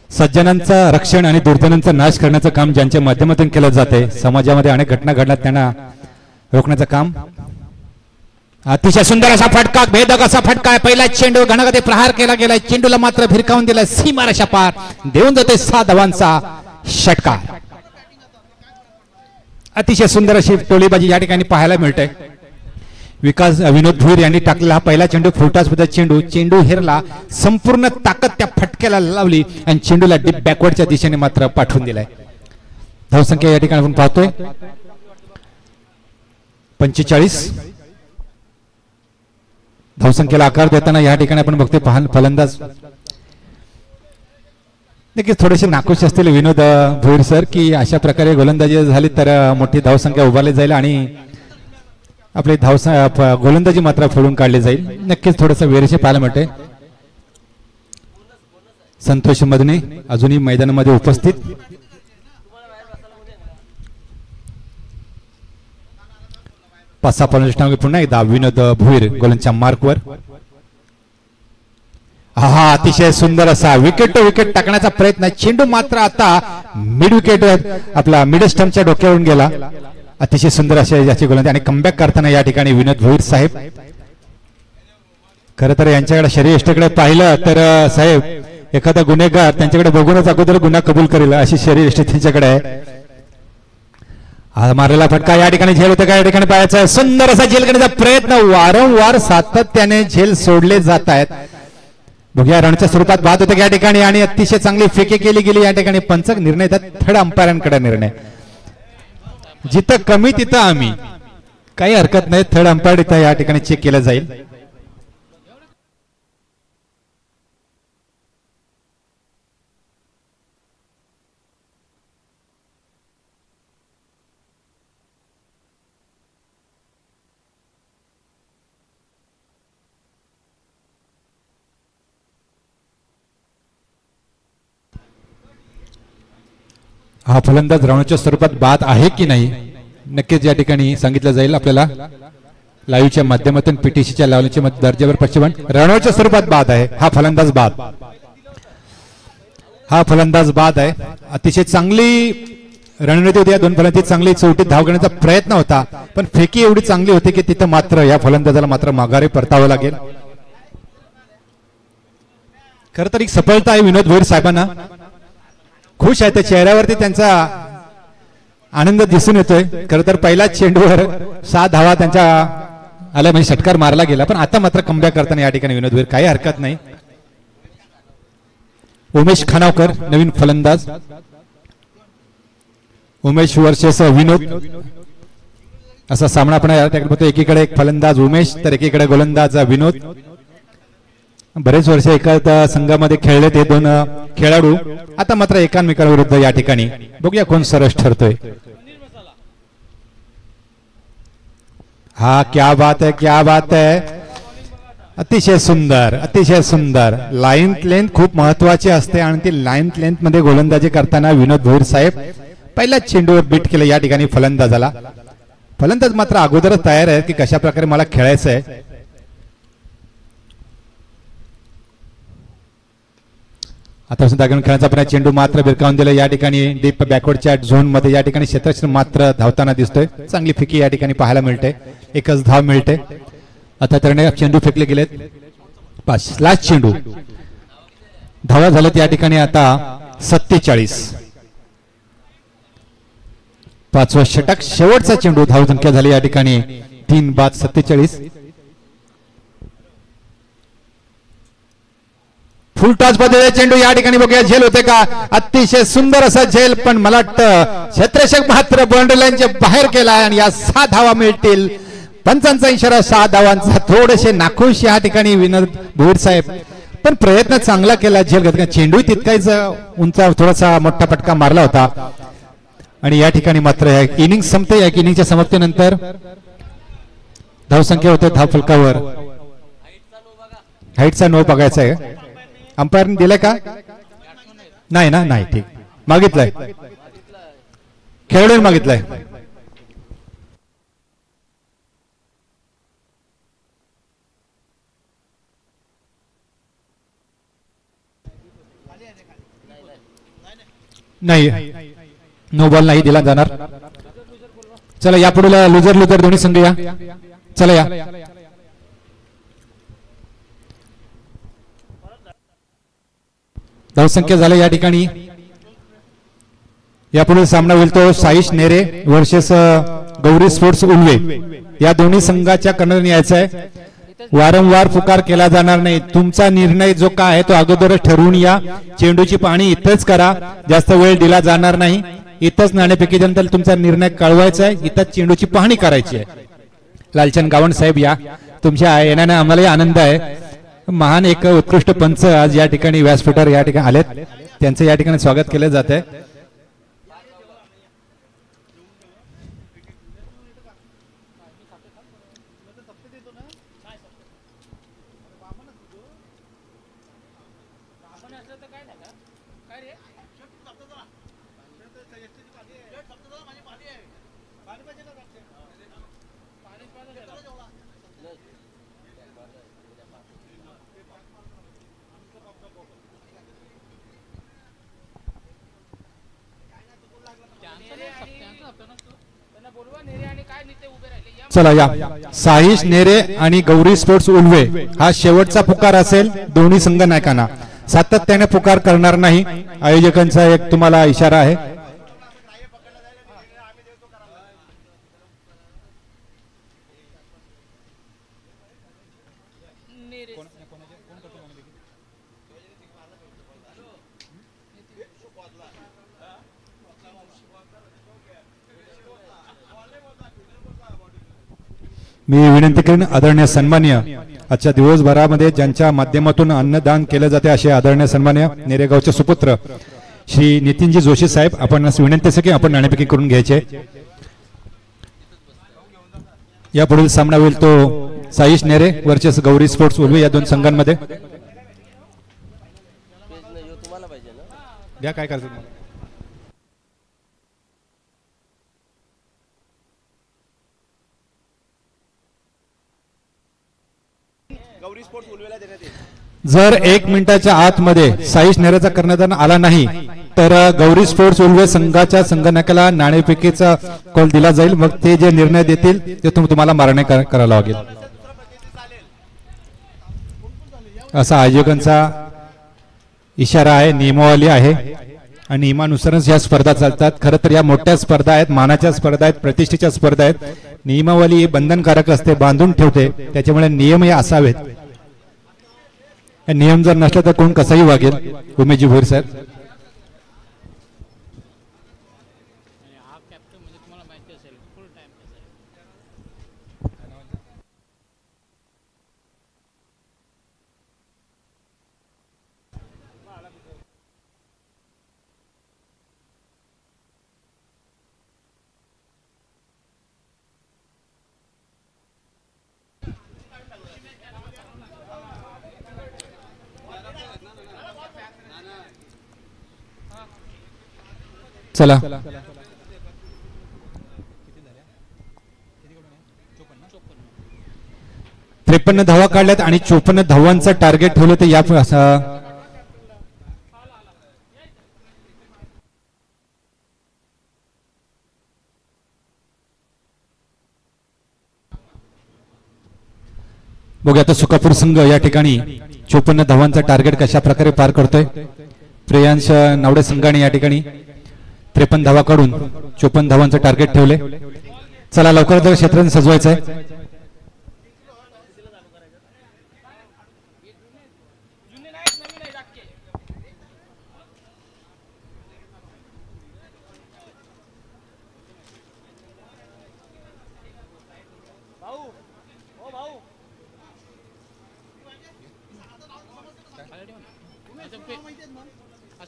सज्जनांचा रक्षण आणि दुर्जनांचा नाश करण्याचं काम ज्यांच्या माध्यमातून केलं जाते. समाजामध्ये अनेक घटना घडल्यात, त्यांना रोखण्याचं काम. अतिशय सुंदर असा फटका, भेदक असा फटका. पहिला चेंडू घणाघाती प्रहार केला गेला. चेंडूला मात्र भिरकावून दिला. सीमारेषा पार देऊन जाते 6 धावांचा षटकार. अतिशय सुंदर अशी टोळीबाजी या ठिकाणी पाहायला मिळते. विनोद भुईर यांनी टाकलेला पहिला चेंडू फुलटॉसमध्ये चेंडू हेरला. संपूर्ण ताकद त्या फटक्याला लावली आणि चेंडूला डीप बॅकवर्डच्या दिशेने मात्र पाठवून दिलाय. धावसंख्या या ठिकाणी आपण पाहतोय 45. धावसंख्येला आकार देताना या ठिकाणी आपण बघतोय फलंदाज नक्कीच थोडेसे नाखुश असतील विनोद भोईर सर की अशा प्रकारे गोलंदाजी झाली तर मोठी धावसंख्या उभारली जाईल आणि आपली गोलंदाजी मात्र फोडून काढली जाईल. नक्कीच थोडंसं वेरेशे पाहायला मिळते. संतोष मदने अजूनही मैदानामध्ये उपस्थित. पाच पुन्हा एकदा विनोद भोईर गोलंदाजीच्या मार्कवर. हा अतिशय सुंदर असा विकेट टू विकेट टाकण्याचा प्रयत्न. चेंडू मात्र आता मिड विकेट आपला मिड स्टंपच्या डोक्यावरून गेला. अतिशय सुंदर असे याची गोलंदाजी आणि कमबॅक करताना या ठिकाणी विनोद भोईर साहेब. खरं तर यांच्याकडे शरीर यष्टीकडे पाहिलं तर साहेब एखादा गुन्हेगार त्यांच्याकडे बघूनच अगोदर गुन्हा कबूल करेल अशी शरीर यष्टी त्यांच्याकडे आहे. हा मारलेला फटका या ठिकाणी झेल होते का या ठिकाणी पाहायचा. सुंदर असा झेल करण्याचा प्रयत्न. वारंवार सातत्याने झेल सोडले जात आहेत. बघूया रणच्या स्वरूपात बाद होते या ठिकाणी आणि अतिशय चांगली फेकी केली गेली या ठिकाणी. पंचक निर्णय येतात. थर्ड अंपायरांकडे निर्णय. जिथं कमी तिथं आम्ही. काही हरकत नाही. थर्ड अंपायर इथं या ठिकाणी चेक केलं जाईल. हा फलंदाज राऊंडच्या स्वरूपात बाद आहे की नाही नक्कीच या ठिकाणी सांगितलं जाईल आपल्याला. लाईव्हच्या माध्यमातून पीटीसीच्या लावण्याच्या दर्जावर पश्चिम राऊंडच्या स्वरूपात बाद आहे हा फलंदाज बाद. हा फलंदाज बाद आहे. अतिशय चांगली रणनीती होती या दोन फलंदाजी, चांगली चौटीत धाव घेण्याचा प्रयत्न होता, पण फेकी एवढी चांगली होती की तिथं मात्र या फलंदाजाला मात्र माघारी परतावं लागेल. खर तर एक सफलता आहे विनोद भोईर साहेबांना, खुश आहे, त्या चेहऱ्यावरती त्यांचा आनंद दिसून येतोय. खर तर पहिल्याच चेंडूवर 6 धावा त्यांच्या आल्या, म्हणजे षटकार मारला गेला, पण आता मात्र कमबॅक करताना या ठिकाणी विनोद भोईर काही हरकत नाही. उमेश खानावकर नवीन फलंदाज, उमेश वर्सेस विनोद असा सामना आपण या ठिकाणी बघतो. एकीकडे एक फलंदाज उमेश तर एकीकडे गोलंदाज विनोद. बरेच वर्ष एकाच संघामध्ये खेळले ते दोन खेळाडू, आता मात्र एकांमेकांविरुद्ध या ठिकाणी बघूया कोण सरस ठरतोय. हा क्या बात है, क्या बात है, अतिशय सुंदर, अतिशय सुंदर. लाईन लेंथ खूप महत्वाची असते आणि ती लाईन लेंथ मध्ये गोलंदाजी करताना विनोद भोईर साहेब पहिल्याच चेंडूवर बीट केलं या ठिकाणी फलंदाजाला. फलंदाज मात्र अगोदरच तयार आहे की कशा प्रकारे मला खेळायचं आहे. आता सुद्धा खेळाचा पण चेंडू मात्र भिरकावून दिला या ठिकाणी डीप बॅकवर्डच्या झोन मध्ये या ठिकाणी क्षेत्ररक्षण मात्र धावताना दिसतोय. चांगली फेकी या ठिकाणी पाहायला मिळते, एकच धाव मिळते. आता त्याने चेंडू फेकले गेलेत, 5 लास्ट चेंडू, धावा झाल्यात या ठिकाणी आता 47. 5वा षटक, शेवटचा चेंडू, धाव संख्या झाली या ठिकाणी 3 बाद 47. फुल टॉस मध्ये चेंडू या ठिकाणी बघूया झेल होते का, अतिशय सुंदर असा झेल, पण मला वाटतं क्षेत्ररक्षक मात्र बाउंड्री लाईनच्या बाहेर केला आणि या 6 धावा मिळतील. पंचांचा इशारा 6 धावांचा. थोडेसे नाखुश या ठिकाणी विनोद भोईर साहेब, पण प्रयत्न चांगला केला झेल घेतला. चेंडू तितकाच उंचा थोडासा मोठा फटका मारला होता आणि या ठिकाणी मात्र इनिंग संपते. या इनिंगच्या समाप्तीनंतर धावसंख्या होते धाव फलकावर. हाईटचा नो बघायचा आहे, अंपायरने दिलाय का, नाही ना, नाही, ठीक, मागितलंय, खेळाडूने मागितलंय. नाही, नो बॉल नाही दिला जाणार. चला यापुढे लुजर लुजर दोन्ही संघ या, चला या. धावसंख्या झाल्या या ठिकाणी. यापुढे सामना होईल तो साईश नेरे वर्सेस गौरी स्पोर्ट्स उल्वे. या दोन्ही संघाच्या कर्णधार यायचा आहे. वारंवार पुकार केला जाणार नाही, तुमचा निर्णय जो काय आहे तो अगोदरच ठरवून या. चेंडूची पाहणी इथंच करा, जास्त वेळ दिला जाणार नाही. इथंच नाणेफेकी नंतर तुमचा निर्णय कळवायचा आहे, इथंच चेंडूची पाहणी करायची आहे. लालचंद गावंड साहेब या, तुमच्या येण्याने आम्हालाही आनंद आहे. महान एक उत्कृष्ट पंच आज या ठिकाणी व्यासपीठावर या ठिकाणी आलेत, त्यांचं या ठिकाणी स्वागत केलं जात आहे. चला या, साहिश नेरे आणि गौरी स्पोर्ट्स उल्वे हा शेवटचा पुकार असेल दोन्ही संघ नायकांना. सातत्याने पुकार करणार नाही, आयोजकांचा एक तुम्हाला इशारा आहे. मी विनंती करेन आदरणीय सन्मान्य आजच्या दिवसभरामध्ये ज्यांच्या माध्यमातून अन्नदान केले जाते असे आदरणीय सन्मान्य नेरेगावचे सुपुत्र श्री नितीनजी जोशी साहेब, आपण विनंती आहे की आपण नाणेफेकी करून घ्यायचे. यापुढील सामना होईल तो साईश नेरे वर्सेस गौरी स्पोर्ट्स उल्वे या दोन संघांमध्ये. द्या काय करायचं गौरी स्पोर्ट्स उल्वेला देण्यात येईल. जर 1 मिनिटाच्या आतमध्ये साईश नेरेचा कर्णधार आला नाही तर गौरी स्पोर्ट्स उल्वे संघाच्या संगणकाला नाणेफेकीचा कॉल दिला जाईल. मग ते जे निर्णय देतील ते तुम्हाला मारणे करायला लागेल असा आयोजकांचा इशारा आहे. नियमावली आहे आणि नियमानुसारच या स्पर्धा चालतात. खरं तर या मोठ्या स्पर्धा आहेत, मानाच्या स्पर्धा आहेत, प्रतिष्ठेच्या स्पर्धा आहेत. नियमावली बंधनकारक असते, बांधून ठेवते. त्याच्यामुळे नियम हे असावेत. नियम जर नसले तर कोण कसाही वागेल. उमेशजी भोईर साहेब. चला 53 धावा काढल्यात आणि 54 धावांचं टार्गेट ठेवलं तर या बघूया आता सुकापूर संघ या ठिकाणी 54 धावांचा टार्गेट कशा प्रकारे पार करतोय. प्रियांश नावडे संघाने या ठिकाणी 53 धावा काढून 54 धावांचं टार्गेट ठेवले. चला लवकरात क्षेत्र सजवायचं आहे.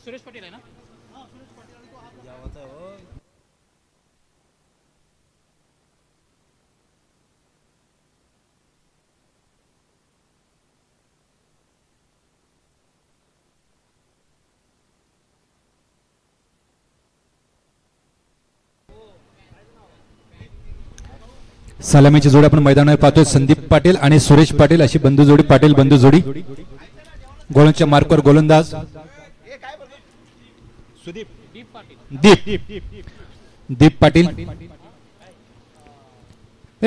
सुरेश पाटील आहे ना. सलामीची जोडी आपण मैदानावर पाहतोय. संदीप पाटील आणि सुरेश पाटील अशी बंधू जोडी, पाटील बंधू जोडी. गोलंदाजच्या मार्कवर गोलंदाज दीप पाटील.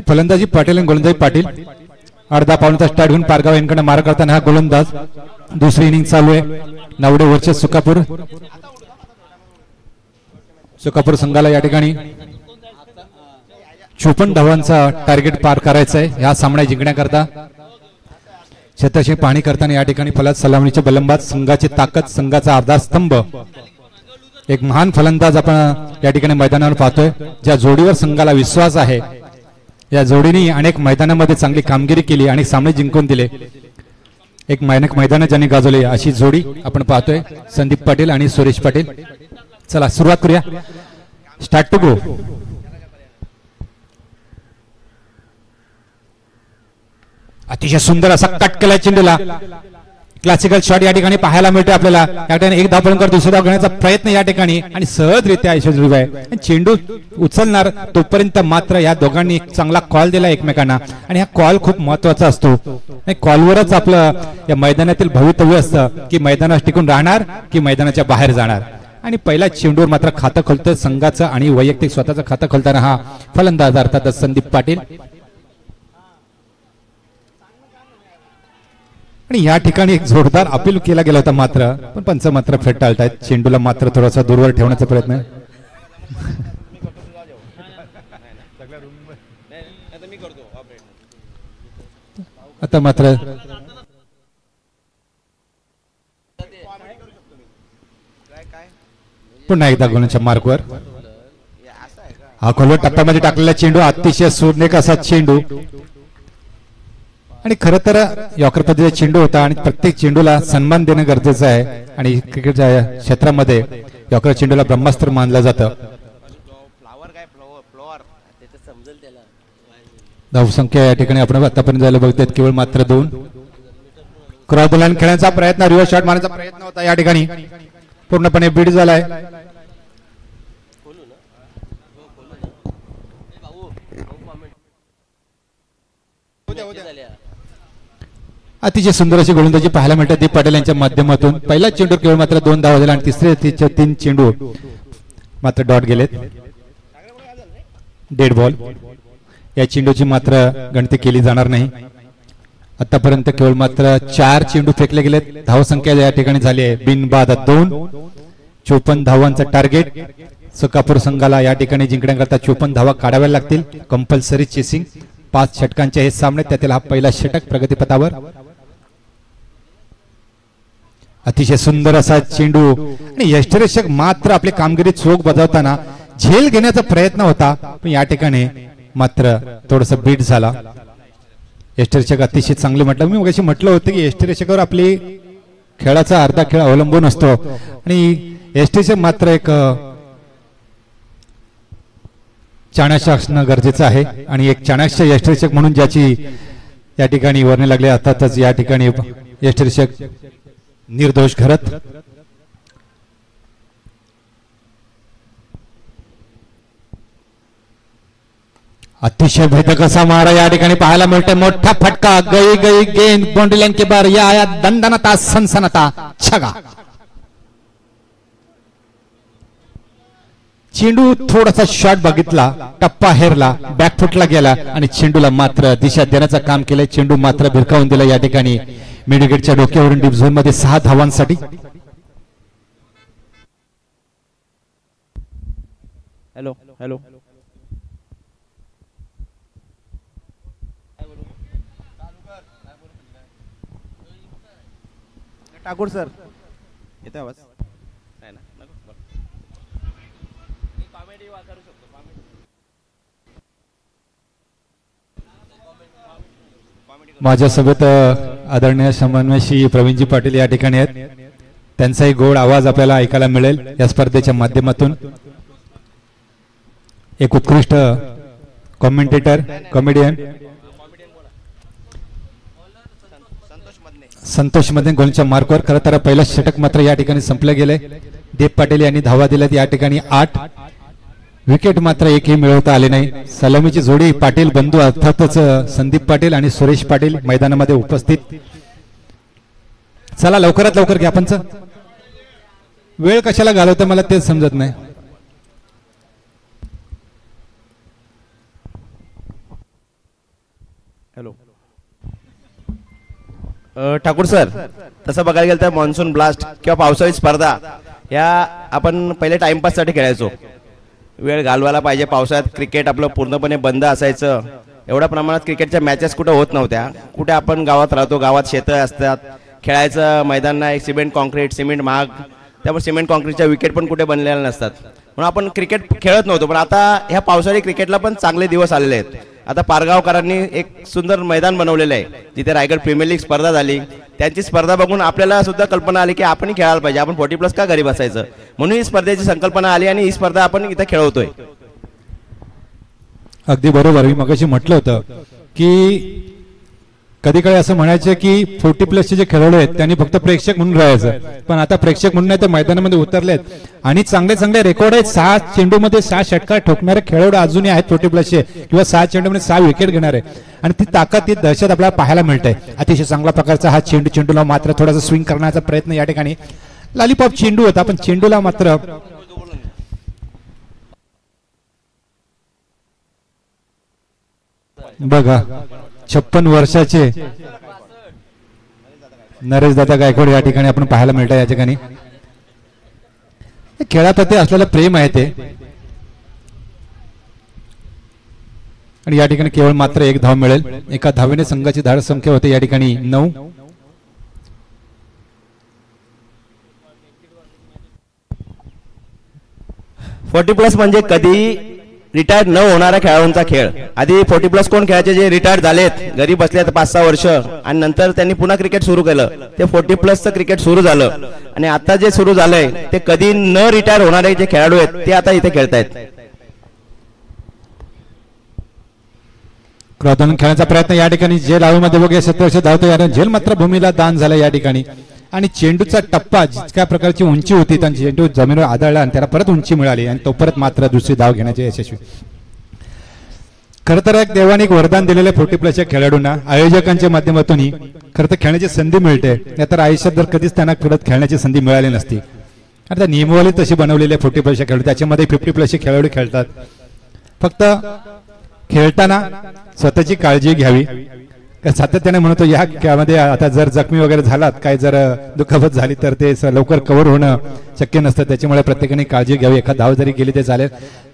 फलंदाजी पाटील आणि गोलंदाजी पाटील. अर्धा पाऊण तास स्टार्ट होऊन पारगाव यांकडे मारा करताना हा गोलंदाज. दुसरी इनिंग चालू आहे. नावडे वरचे सुकापूर संघाला या ठिकाणी 54 धावांचा टार्गेट पार करायचा आहे या सामना जिंकण्याकरता. क्षेत्राची पाहणी करताना या ठिकाणी फलंदाज सलामीचे बलंदाज, संघाची ताकद, संघाचा अर्धा स्तंभ, एक महान फलंदाज आपण या ठिकाणी मैदानावर पाहतोय. ज्या जोडीवर संघाला विश्वास आहे, या जोडीने अनेक मैदानामध्ये चांगली कामगिरी केली आणि सामने जिंकून दिले. एक मैदान ज्यांनी गाजवले अशी जोडी आपण पाहतोय, संदीप पाटील आणि सुरेश पाटील. चला सुरुवात करूया. Start to go. अतिशय सुंदर असा कट केला चेंडूला. क्लासिकल शॉट या ठिकाणी पाहायला मिळते आपल्याला. या ठिकाणी एक धाव पळून दुसरा धाव घेण्याचा प्रयत्न या ठिकाणी आणि सहजरित्या यशस्वी आहे. चेंडू उचलणार तोपर्यंत मात्र या दोघांनी चांगला कॉल दिला एकमेकांना आणि हा कॉल खूप महत्वाचा असतो. कॉलवरच आपलं या मैदानातील भवितव्य असतं की मैदानात टिकून राहणार की मैदानाच्या बाहेर जाणार. आणि पहिला चेंडूवर मात्र खातं खोलतं संघाचं आणि वैयक्तिक स्वतःचं खातं खोलताना हा फलंदाज अर्थात संदीप पाटील. आणि या ठिकाणी एक जोरदार अपील केला गेला होता मात्र पण पंच मात्र फेटाळतायत. चेंडूला मात्र थोडासा दूरवर ठेवण्याचा प्रयत्न. आता मात्र पुन्हा एकदा गोलंदाजच्या मार्कवर हा खोलवर टप्प्यामध्ये टाकलेला चेंडू अतिशय सुरेख असा चेंडू. आणि खरं तर यॉर्कर पद्धतीचा चेंडू होता आणि प्रत्येक चेंडूला सन्मान देणं गरजेचं आहे. आणि क्रिकेटच्या क्षेत्रामध्ये यॉर्कर चेंडूला ब्रह्मास्त्र मानलं जातं. धावसंख्या या ठिकाणी आपण आतापर्यंत जायला बघतोय केवळ मात्र 2. क्रॉस बॉल खेळण्याचा प्रयत्न, रिव्हर्स शॉट मारण्याचा प्रयत्न होता या ठिकाणी पूर्णपणे बीट झालाय. अतिशय सुंदर अशी गोलंदाजी पाहायला मिळते दीप पाटील यांच्या माध्यमातून. पहिला चेंडू केवळ मात्र 2 धावा झाल्या आणि तिसरे 3 चेंडू मात्र डॉट गेलेत, डेड बॉल. या चेंडूची मात्र गणती केली जाणार नाही. आतापर्यंत केवळ मात्र 4 चेंडू फेकले गेलेत. धावसंख्या या ठिकाणी झाली आहे बिनबाद 2. 54 धावांचा टार्गेट. सकापूर संघाला या ठिकाणी जिंकण्याकरता 54 धावा काढाव्या लागतील. Compulsory chasing. 5 षटकांचे हे सामने, त्यातील हा पहिला षटक प्रगतीपथावर. अतिशय सुंदर असा चेंडू आणि यष्टिरक्षक मात्र आपली कामगिरी चोख बजावताना झेल घेण्याचा प्रयत्न होता, पण या ठिकाणी मात्र थोडस बीट झाला. यष्टिरक्षक अतिशय चांगले म्हटलं. मी मगाशी म्हटलं होतं की यष्टिरक्षकावर आपली खेळाचा अर्धा खेळ अवलंबून असतो आणि यष्टिरक्षक मात्र एक चाणाक्ष असणं गरजेचं आहे आणि एक चाणाक्ष यष्टिरक्षक म्हणून ज्याची या ठिकाणी वर्णे लागले. अर्थातच या ठिकाणी यष्टिरक्षक निर्दोष घरत. अतिशय भेदक असा मारा या ठिकाणी पाहायला मिळतोय. मोठा फटका, गई गई गेंद बाउंड्री लाइन के बाहर. या आया दणदणता, सनसनता, छगा. चेंडू थोडासा शॉट बघितला, टप्पा हेरला, बॅकफुटला गेला आणि चेंडूला मात्र दिशा देण्याचं काम केलं. चेंडू मात्र भिरकावून दिला या ठिकाणी मिडविकेटच्या डोक्यावरून डीप झोन मध्ये 6 धावांसाठी. हॅलो हॅलो ठाकूर सर, येतोय आवाज? नाही ना, नको. कॉमेडी करू शकतो. माझ्यासोबत आदरणीय समन्वयशी प्रवीणजी पाटील या ठिकाणी आहेत. त्यांचाही गोड आवाज आपल्याला ऐकायला मिळेल या स्पर्धेच्या माध्यमातून. एक उत्कृष्ट कॉमेंटेटर, कॉमेडियन संतोष मधने गोलच्या मार्कवर. खरं तर पहिला षटक मात्र या ठिकाणी संपले गेले. दीप पाटील यांनी धावा दिल्यात या ठिकाणी 8. विकेट मात्र एकही मिळवता आले नाही. सलामीची जोडी पाटील बंधू अर्थातच संदीप पाटील आणि सुरेश पाटील मैदानामध्ये उपस्थित. चला लवकरात लवकर घ्या. पंच, वेळ कशाला घालवता मला तेच समजत नाही. हॅलो ठाकूर सर, तसं बघायला गेलं तर मॉन्सून ब्लास्ट किंवा पावसाळी स्पर्धा या आपण पहिले टाइमपाससाठी खेळायचो. वेळ घालवायला पाहिजे. पावसाळ्यात क्रिकेट आपलं पूर्णपणे बंद असायचं. एवढ्या प्रमाणात क्रिकेटच्या मॅचेस कुठे होत नव्हत्या. कुठे आपण गावात राहतो, गावात शेतं असतात, खेळायचं मैदान नाही, सिमेंट कॉन्क्रीट, सिमेंट महाग, त्यामुळे सिमेंट कॉन्क्रीटच्या विकेट पण कुठे बनलेल्या नसतात, म्हणून आपण क्रिकेट खेळत नव्हतो. पण आता ह्या पावसाळी क्रिकेटला पण चांगले दिवस आलेले आहेत. आता पारगावकरांनी एक सुंदर मैदान बनवलेलं आहे जिथे रायगड प्रीमियर लीग स्पर्धा झाली. त्यांची स्पर्धा बघून आपल्याला सुद्धा कल्पना आली की आपण खेळायला पाहिजे. आपण 40+ का घरी बसायचं, म्हणून ही स्पर्धेची संकल्पना आली आणि ही स्पर्धा आपण इथे खेळवतोय. अगदी बरोबर. मी मगाशी म्हटलं होतं की कधी काळी असं म्हणायचं की 40+ जे खेळाडू आहेत त्यांनी फक्त प्रेक्षक म्हणून राहायचं, पण आता प्रेक्षक म्हणून नाही तर मैदानामध्ये उतरलेत आणि चांगले चांगले रेकॉर्ड आहेत. 6 चेंडूमध्ये 6 षटकार ठोकणारे खेळाडू अजूनही आहेत 40+ किंवा 6 चेंडूमध्ये 6 विकेट घेणारे, आणि ती ताकद, ती दहशत आपल्याला पाहायला मिळते. अतिशय चांगल्या प्रकारचा हा चेंडूला मात्र थोडासा स्विंग करण्याचा प्रयत्न या ठिकाणी. लॉलीपॉप चेंडू होता पण चेंडूला मात्र बघा 56 वर्षाचे नरेश दादा गायकवाड या ठिकाणी आपण पाहायला मिळतं. या ठिकाणी खेळाप्रती असलेलं प्रेम आहे ते, आणि या ठिकाणी केवळ मात्र 1 धाव मिळेल. एका धावेने संघाची धाड संख्या होते या ठिकाणी 9. $40+ म्हणजे कधी रिटायर्ड न होणाऱ्या खेळाडूंचा खेळ. आधी 40+ कोण खेळायचे, जे रिटायर्ड झालेत, घरी बसलेत 5-6 वर्ष आणि नंतर त्यांनी पुन्हा क्रिकेट सुरू केलं, ते 40+चं क्रिकेट सुरू झालं. आणि आता जे सुरू झालंय ते कधी न रिटायर होणारे जे खेळाडू आहेत ते आता इथे खेळतायत. क्रॉटन खेळण्याचा प्रयत्न या ठिकाणी जेल आऊमध्ये बघूया. 70 वर्ष धावतो या जेल मात्र भूमीला दान झालं या ठिकाणी, आणि चेंडूचा टप्पा जितक्या प्रकारची उंची होती त्यांची चेंडू जमिनीवर आदळला आणि त्याला परत उंची मिळाली आणि तो परत मात्र दुसरी धाव घेण्याचे यशस्वी. खरं तर एक देवाने एक वरदान दिलेलं आहे 40+ खेळाडूंना आयोजकांच्या माध्यमातून खरं तर खेळण्याची संधी मिळते, नाहीतर आयुष्यात जर कधीच त्यांना परत खेळण्याची संधी मिळाली नसती. आणि त्या नियमावली तशी बनवलेली आहे 40+ खेळाडू, त्याच्यामध्ये 50+ खेळाडू खेळतात. फक्त खेळताना स्वतःची काळजी घ्यावी. सातत्याने म्हणतो या खेळामध्ये आता जर जखमी वगैरे झालात, काय जर दुखापत झाली तर ते लवकर कव्हर होणं शक्य नसतं, त्याच्यामुळे प्रत्येकाने काळजी घ्यावी. एखाद धाव जरी गेली ते चालेल.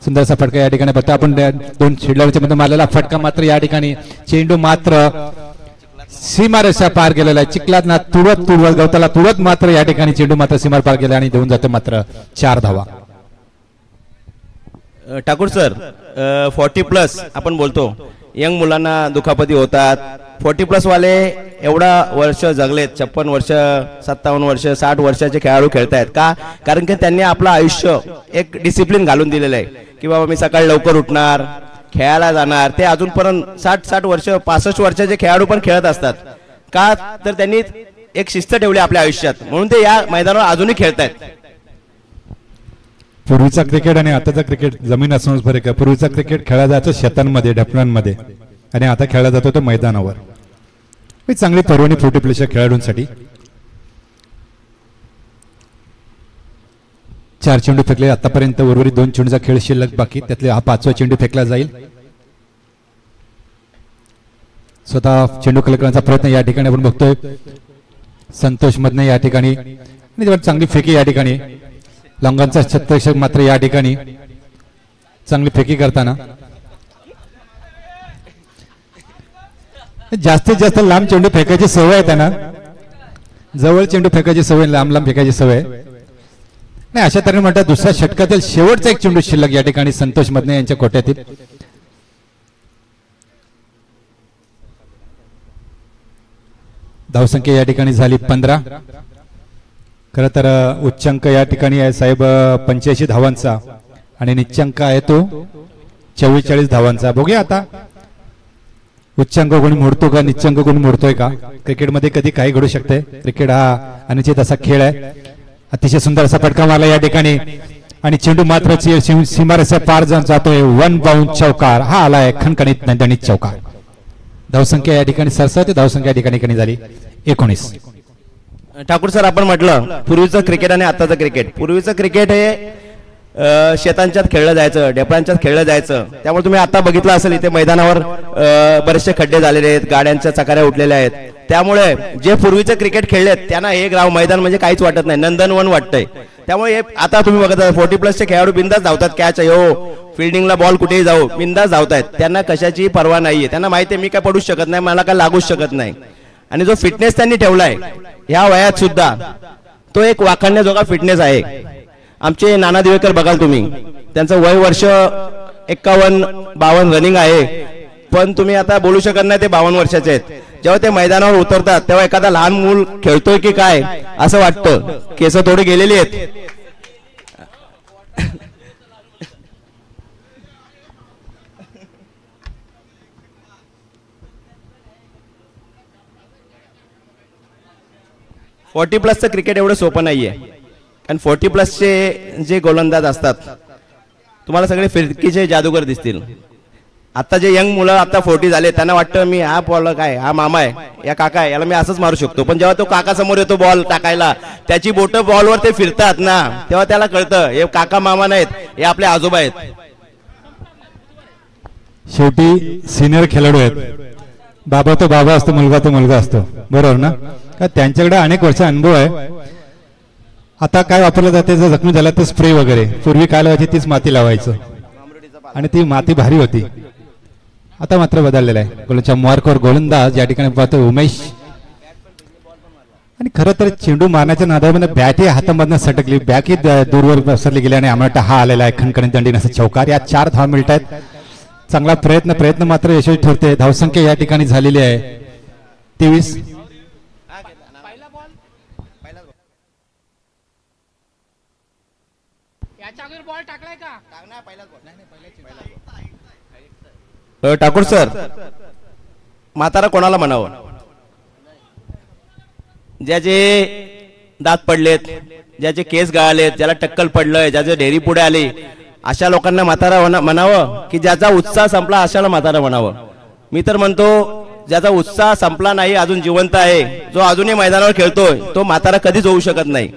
सुंदरसा फटका या ठिकाणी बघतो आपण, 2 शिडलावरच्या मध्ये मारलेला फटका, मात्र या ठिकाणी चेंडू मात्र सीमारेषा पार गेलेला आहे. चिखलात ना तुडत गवताला तुडत मात्र या ठिकाणी चेंडू मात्र सीमा पार गेला आणि देऊन जातो मात्र 4 धावा. ठाकूर सर, 40+ आपण बोलतो यंग मुलांना दुखापती होतात. 40+ वाले एवढा वर्ष जगलेत, 56 वर्ष, 57 वर्ष, 60 वर्षाचे खेळाडू खेळतायत का? कारण की त्यांनी आपलं आयुष्य एक डिसिप्लिन घालून दिलेलं आहे की बाबा मी सकाळी लवकर उठणार, खेळायला जाणार. ते अजूनपर्यंत 60 वर्ष, 65 वर्षाचे खेळाडू पण खेळत असतात का? तर त्यांनी एक शिस्त ठेवली आपल्या आयुष्यात, म्हणून ते या मैदानावर अजूनही खेळतायत. पूर्वीचा क्रिकेट आणि आताचा क्रिकेट जमीन आसमानच फरक आहे. पूर्वीचा क्रिकेट खेळला जायचं शेतांमध्ये, ढपणांमध्ये, आणि आता खेळला जातो तो मैदानावर. ही चांगली पर्वणी 40+ खेळाडूंसाठी. 4 चेंडू फेकले आतापर्यंत, उर्वरित 2 चेंडूचा खेळ शिल्लक बाकी, त्यातले हा 5वा चेंडू फेकला जाईल. स्वतः चेंडू कलेक्टरांचा प्रयत्न या ठिकाणी आपण बघतोय. संतोष मधने या ठिकाणी आणि चांगली फेकी या ठिकाणी. लॉंगांचा छत्रक्षक मात्र या ठिकाणी चांगली फेकी करताना. जास्तीत जास्त लांब चेंडू फेकायची सवय आहे त्यांना, जवळ चेंडू फेकायची सवय, लांब फेकायची सवय नाही. अशा तऱ्हेने म्हणतात दुसऱ्या षटकातील शेवटचा एक चेंडू शिल्लक या ठिकाणी संतोष मधने यांच्या कोट्यातील. धावसंख्या या ठिकाणी झाली 15. खरं तर उच्चांक या ठिकाणी आहे साहेब 85 धावांचा आणि निच्चांक आहे तो 44 धावांचा. बघूया आता उच्चांक कोणी मोडतो का, निच्चांक कोणी मोडतोय का. क्रिकेटमध्ये कधी काही घडू शकते. क्रिकेट हा अनिश्चित असा खेळ आहे. अतिशय सुंदर असा फटका मारला या ठिकाणी आणि चेंडू मात्र सीमारेषा पार जातोय. 1 बाउंड चौकार हा आलाय, खणखणीत दणदणीत चौकार. धावसंख्या या ठिकाणी सरसते, धावसंख्या या ठिकाणी झाली 19. ठाकूर सर, आपण म्हटलं पूर्वीचं क्रिकेट आणि आताचं क्रिकेट. पूर्वीचं क्रिकेट हे शेतांच्यात खेळलं जायचं, ढेपळांच्यात खेळलं जायचं. त्यामुळे तुम्ही आता बघितलं असेल इथे मैदानावर बरेचसे खड्डे झालेले आहेत, गाड्यांच्या चकाऱ्या उठलेल्या आहेत. त्यामुळे जे पूर्वीचं क्रिकेट खेळलेत त्यांना हे मैदान म्हणजे काहीच वाटत नाही, नंदनवन वाटतंय. त्यामुळे आता तुम्ही बघत 40+ खेळाडू बिंदास धावतात. कॅच हो, फिल्डिंगला बॉल कुठेही जाऊ बिंदास धावतायत. त्यांना कशाची पर्वा नाहीये. त्यांना माहिती आहे मी काय पडूच शकत नाही, मला काय लागूच शकत नाही. आणि जो फिटनेस त्यांनी ठेवलाय ह्या वयात सुद्धा, तो एक वाखाणण्याजोगा फिटनेस आहे. आमचे नाना दिवेकर बघाल तुम्ही, त्यांचं वय वर्ष 51-52 रनिंग आहे, पण तुम्ही आता बोलू शकत नाही ते 52 वर्षाचे आहेत. जेव्हा ते मैदानावर उतरतात तेव्हा एखादा लहान मूल खेळतोय की काय असं वाटतं. केस थोडी गेलेली आहेत. चं क्रिकेट एवढं सोपं नाहीये. कारण 40+ जे गोलंदाज असतात तुम्हाला सगळे फिरकीचे जादूगर दिसतील. आता जे यंग मुलं आता 40 झाले त्यांना वाटतं मी हा बॉल काय, हा मामा आहे, या काका आहे, याला मी असंच मारू शकतो. पण जेव्हा तो काका समोर येतो बॉल टाकायला, त्याची बोटं बॉलवर ते फिरतात ना, तेव्हा त्याला कळतं हे काका मामा नाहीत, हे आपले आजोबा आहेत. शेवटी सिनियर खेळाडू आहेत. बाबा तो बाबा असतो, मुलगा तो मुलगा असतो, बरोबर ना. का त्यांच्याकडे अनेक वर्ष अनुभव आहे. आता काय वापरलं जाते, जर जखमी झाला तर स्प्रे वगैरे. पूर्वी काय लावायची तीच माती लावायचं आणि ती माती भारी होती. आता मात्र बदललेला आहे. गोलच्या मार्कवर गोलंदाज या ठिकाणी पाहतो उमेश. आणि खरं तर चेंडू मारण्याच्या नादामध्ये बॅटही हातामधनं सटकली, बॅकही दूरवर पसरली गेली आणि आम्हाला हा आलेला आहे खणखणीत दंडीन असं चौकार. या 4 धावा मिळत आहेत. चांगला प्रयत्न मात्र यशस्वी ठरते. धावसंख्या या ठिकाणी झालेली आहे 23. ठाकूर सर, म्हातारा कोणाला म्हणावं? ज्याचे दात पडलेत, ज्याचे केस गळालेत, ज्याला टक्कल पडलंय, ज्याचे ढेरी पुढे आली, अशा लोकांना म्हातारा म्हणावं की ज्याचा उत्साह संपला अशाला म्हातारा म्हणावं. मी तर म्हणतो ज्याचा उत्साह संपला नाही, अजून जिवंत आहे, जो अजूनही मैदानावर खेळतोय, तो म्हातारा कधीच होऊ शकत नाही.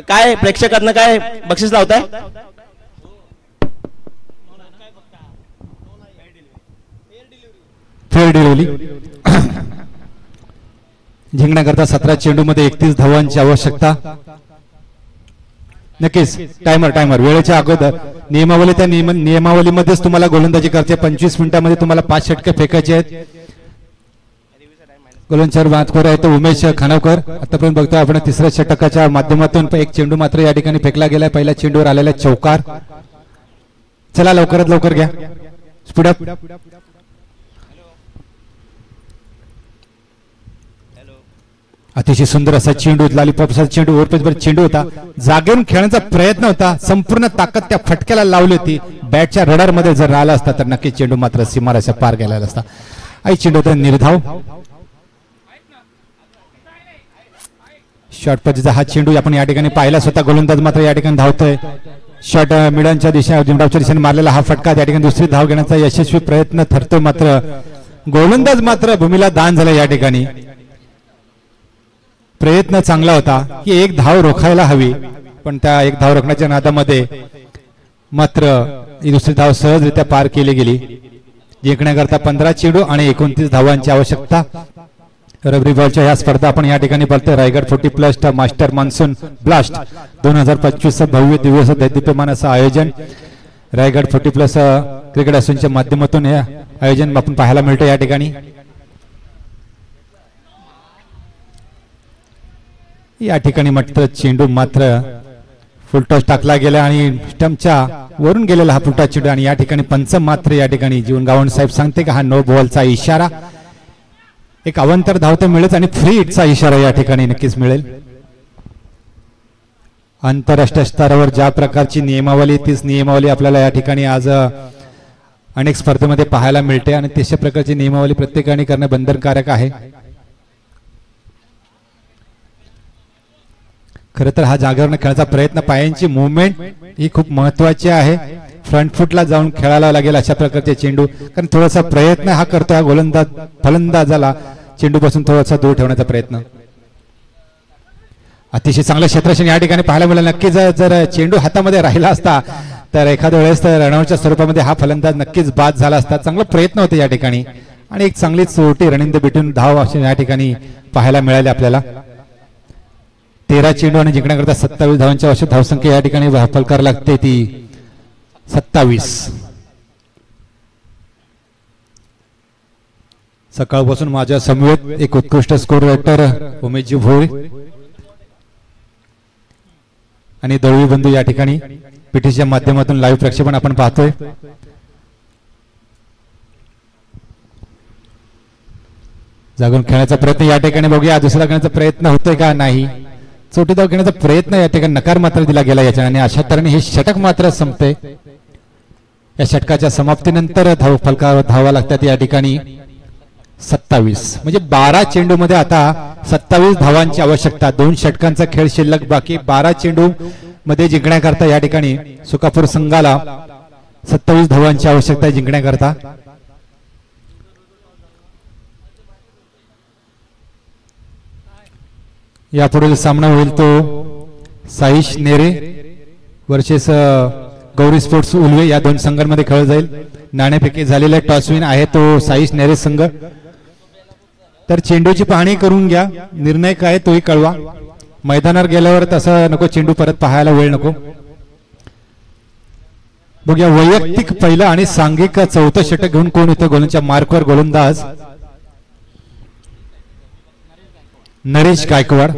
काय प्रेक्षकांना काय बक्षीस लावताय? फेअर डिलिव्हरी जिंकण्याकरता 17 चेंडू मध्ये 31 धावांची आवश्यकता. नक्कीच टायमर वेळेच्या अगोदर नियमावलीमध्येच तुम्हाला गोलंदाजी करते. 25 मिनिटांमध्ये तुम्हाला 5 षटके फेकायचे आहेत. गोलंदाज मातकोर आहे तो उमेश खानावकर. आतापर्यंत बघतोय आपण तिसऱ्या षटकाच्या माध्यमातून एक चेंडू मात्र या ठिकाणी फेकला गेलाय. पहिल्या चेंडूवर आलेला चौकार. चला लवकरात लवकर घ्या, स्पीड अप. अतिशय सुंदर असा चेंडू, लॉलीपॉपचा चेंडू, ओव्हरपेसवर चेंडू होता. जागेवरून खेळण्याचा प्रयत्न होता, संपूर्ण ताकद त्या फटक्याला लावली होती. बॅटच्या रडार मध्ये जर राहिला असता तर नक्की चेंडू मात्र सीमारेषा पार गेला असता. आई चेंडू होता निर्धाव. शॉर्ट पद्धतीचा हा चेंडू आपण या ठिकाणी पाहिला स्वतः. गोलंदाज मात्र या ठिकाणी धावतोय. शॉर्ट मिडांच्या दिशेने मारलेला हा फटका त्या ठिकाणी दुसरी धाव घेण्याचा यशस्वी प्रयत्न ठरतोय. मात्र गोलंदाज मात्र भूमीला दान झाला. या ठिकाणी प्रयत्न चांगला होता की एक धाव रोखायला हवी, पण त्या एक धाव रोखण्याच्या नादामध्ये मात्र ही दुसरी धाव सहजरित्या पार केली गेली. जिंकण्याकरता 15 चेंडू आणि 29 धावांची आवश्यकता. रबरी बॉलच्या या स्पर्धा आपण या ठिकाणी पाहतोय. रायगड 40+ मास्टर मान्सून ब्लास्ट 2025 भव्य दिवस दैदिप्यमान असं आयोजन रायगड 40+ क्रिकेट असोसिएशनच्या माध्यमातून हे आयोजन आपण पाहायला मिळतं. या ठिकाणी मात्र चेंडू मात्र फुलटॉस टाकला गेला आणि स्टंपच्या वरून गेलेला हा फुलटॉस चेंडू. आणि या ठिकाणी पंच मात्र या ठिकाणी जीवन गावंड साहेब सांगते का हा नो बॉलचा इशारा. एक अवंतर धाव तर मिळेल आणि फ्री हिटचा इशारा या ठिकाणी नक्कीच मिळेल. आंतरराष्ट्रीय स्तरावर ज्या प्रकारची नियमावली, तीच नियमावली आपल्याला या ठिकाणी आज अनेक स्पर्धेमध्ये पाहायला मिळते आणि तशा प्रकारची नियमावली प्रत्येकाने करणं बंधनकारक आहे. खरं तर हा जागेवर खेळायचा प्रयत्न, पायांची मुवमेंट ही खूप महत्वाची आहे. फ्रंट फुटला जाऊन खेळायला लागेल अशा प्रकारचे चेंडू, कारण थोडासा प्रयत्न हा करतोय गोलंदाज फलंदाजाला चेंडू पासून थोडासा दूर ठेवण्याचा प्रयत्न. अतिशय चांगलं क्षेत्ररक्षण या ठिकाणी पाहायला मिळालं. नक्कीच जर चेंडू हातामध्ये राहिला असता तर एखाद्या वेळेस रनआउटच्या स्वरूपामध्ये हा फलंदाज नक्कीच बाद झाला असता. चांगला प्रयत्न होते या ठिकाणी आणि एक चांगली चोटी रनिंग द बिटवीन धाव या ठिकाणी पाहायला मिळाली आपल्याला. 13 चेंडू आणि जिंकण्याकरता 27 धावांची आवश्यक धावसंख्या या ठिकाणी फलकार लागते ती 27. सकाळपासून माझ्या समवेत एक उत्कृष्ट स्कोर रायटर उमेशजी भोळे आणि दळवी बंधू या ठिकाणी पीटीसीच्या माध्यमातून लाईव्ह प्रक्षेपण आपण पाहतोय. जागून खेळण्याचा प्रयत्न या ठिकाणी बघूया. दुसरा खेळण्याचा प्रयत्न होतोय का नाही. चोटी धाव घेण्याचा प्रयत्न या ठिकाणी नकार मात्र दिला गेला याच्या आणि अशा तऱ्हेने हे षटक मात्र संपते. या षटकाच्या समाप्तीनंतर फलकावर धावा लागतात या ठिकाणी 27. म्हणजे 12 चेंडू मध्ये आता 27 धावांची आवश्यकता. 2 षटकांचा खेळ शिल्लक बाकी. 12 चेंडू मध्ये जिंकण्याकरता या ठिकाणी सुकापूर संघाला 27 धावांची आवश्यकता आहे जिंकण्याकरता. यापुढील सामना होईल तो साईश नेरे वर्सेस गौरी स्पोर्ट्स उल्वे या 2 संघांमध्ये खेळ जाईल. नाणेफेकी झालेला टॉस विन आहे तो साईश नेरे संघ. तर चेंडूची पाहणी करून घ्या, निर्णय काय तोही कळवा. मैदानावर गेल्यावर तसं नको चेंडू परत पाहायला वेळ नको. बघूया वैयक्तिक पहिला आणि सांघिक चौथं षटक घेऊन कोण येतो. गोलंदाजच्या मार्कवर गोलंदाज नरेश गायकवाड.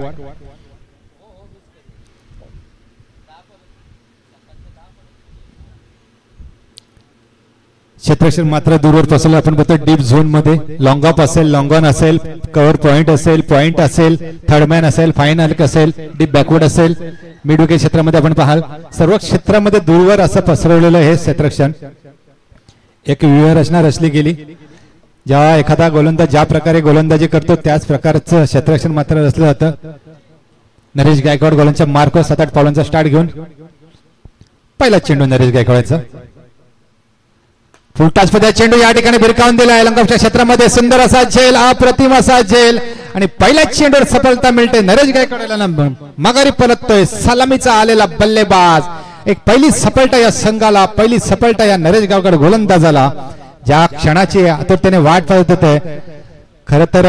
क्षेत्ररक्षण मात्र दूरवर पसरलं. आपण बघतो डीप झोन मध्ये लॉंग ऑफ असेल, लॉंग ऑन असेल, कव्हर पॉइंट असेल, पॉइंट असेल, थर्डमॅन असेल, फायनल असेल, डीप बॅकवर्ड असेल, मिड विकेट क्षेत्रामध्ये आपण पाहाल सर्व क्षेत्रामध्ये दूरवर असं पसरवलेलं हे क्षेत्ररक्षण. एक व्यूहरचना रचली गेली. जेव्हा एखादा गोलंदाज ज्या प्रकारे गोलंदाजी करतो त्याच प्रकारचं क्षेत्ररक्षण मात्र रचलं जातं. नरेश गायकवाड गोलंदाजच्या मार्कवर 7-8 पावलांचा स्टार्ट घेऊन पहिला चेंडू नरेश गायकवाडचा. फुलटाचमध्ये चेंडू या ठिकाणी भिरकावून दिला लंकाच्या क्षेत्रामध्ये. सुंदर असा झेल, अप्रतिम असा झेल आणि पहिल्या चेंडूवर सफलता मिळते. नरेश गायकवाडला माघारी परततोय सलामीचा आलेला बल्लेबाज. एक पहिली सफलता या संघाला, पहिली सफलता या नरेश गायकवाड गोलंदाजाला, ज्या क्षणाची आतुरतेने वाट पाहत होते. खरं तर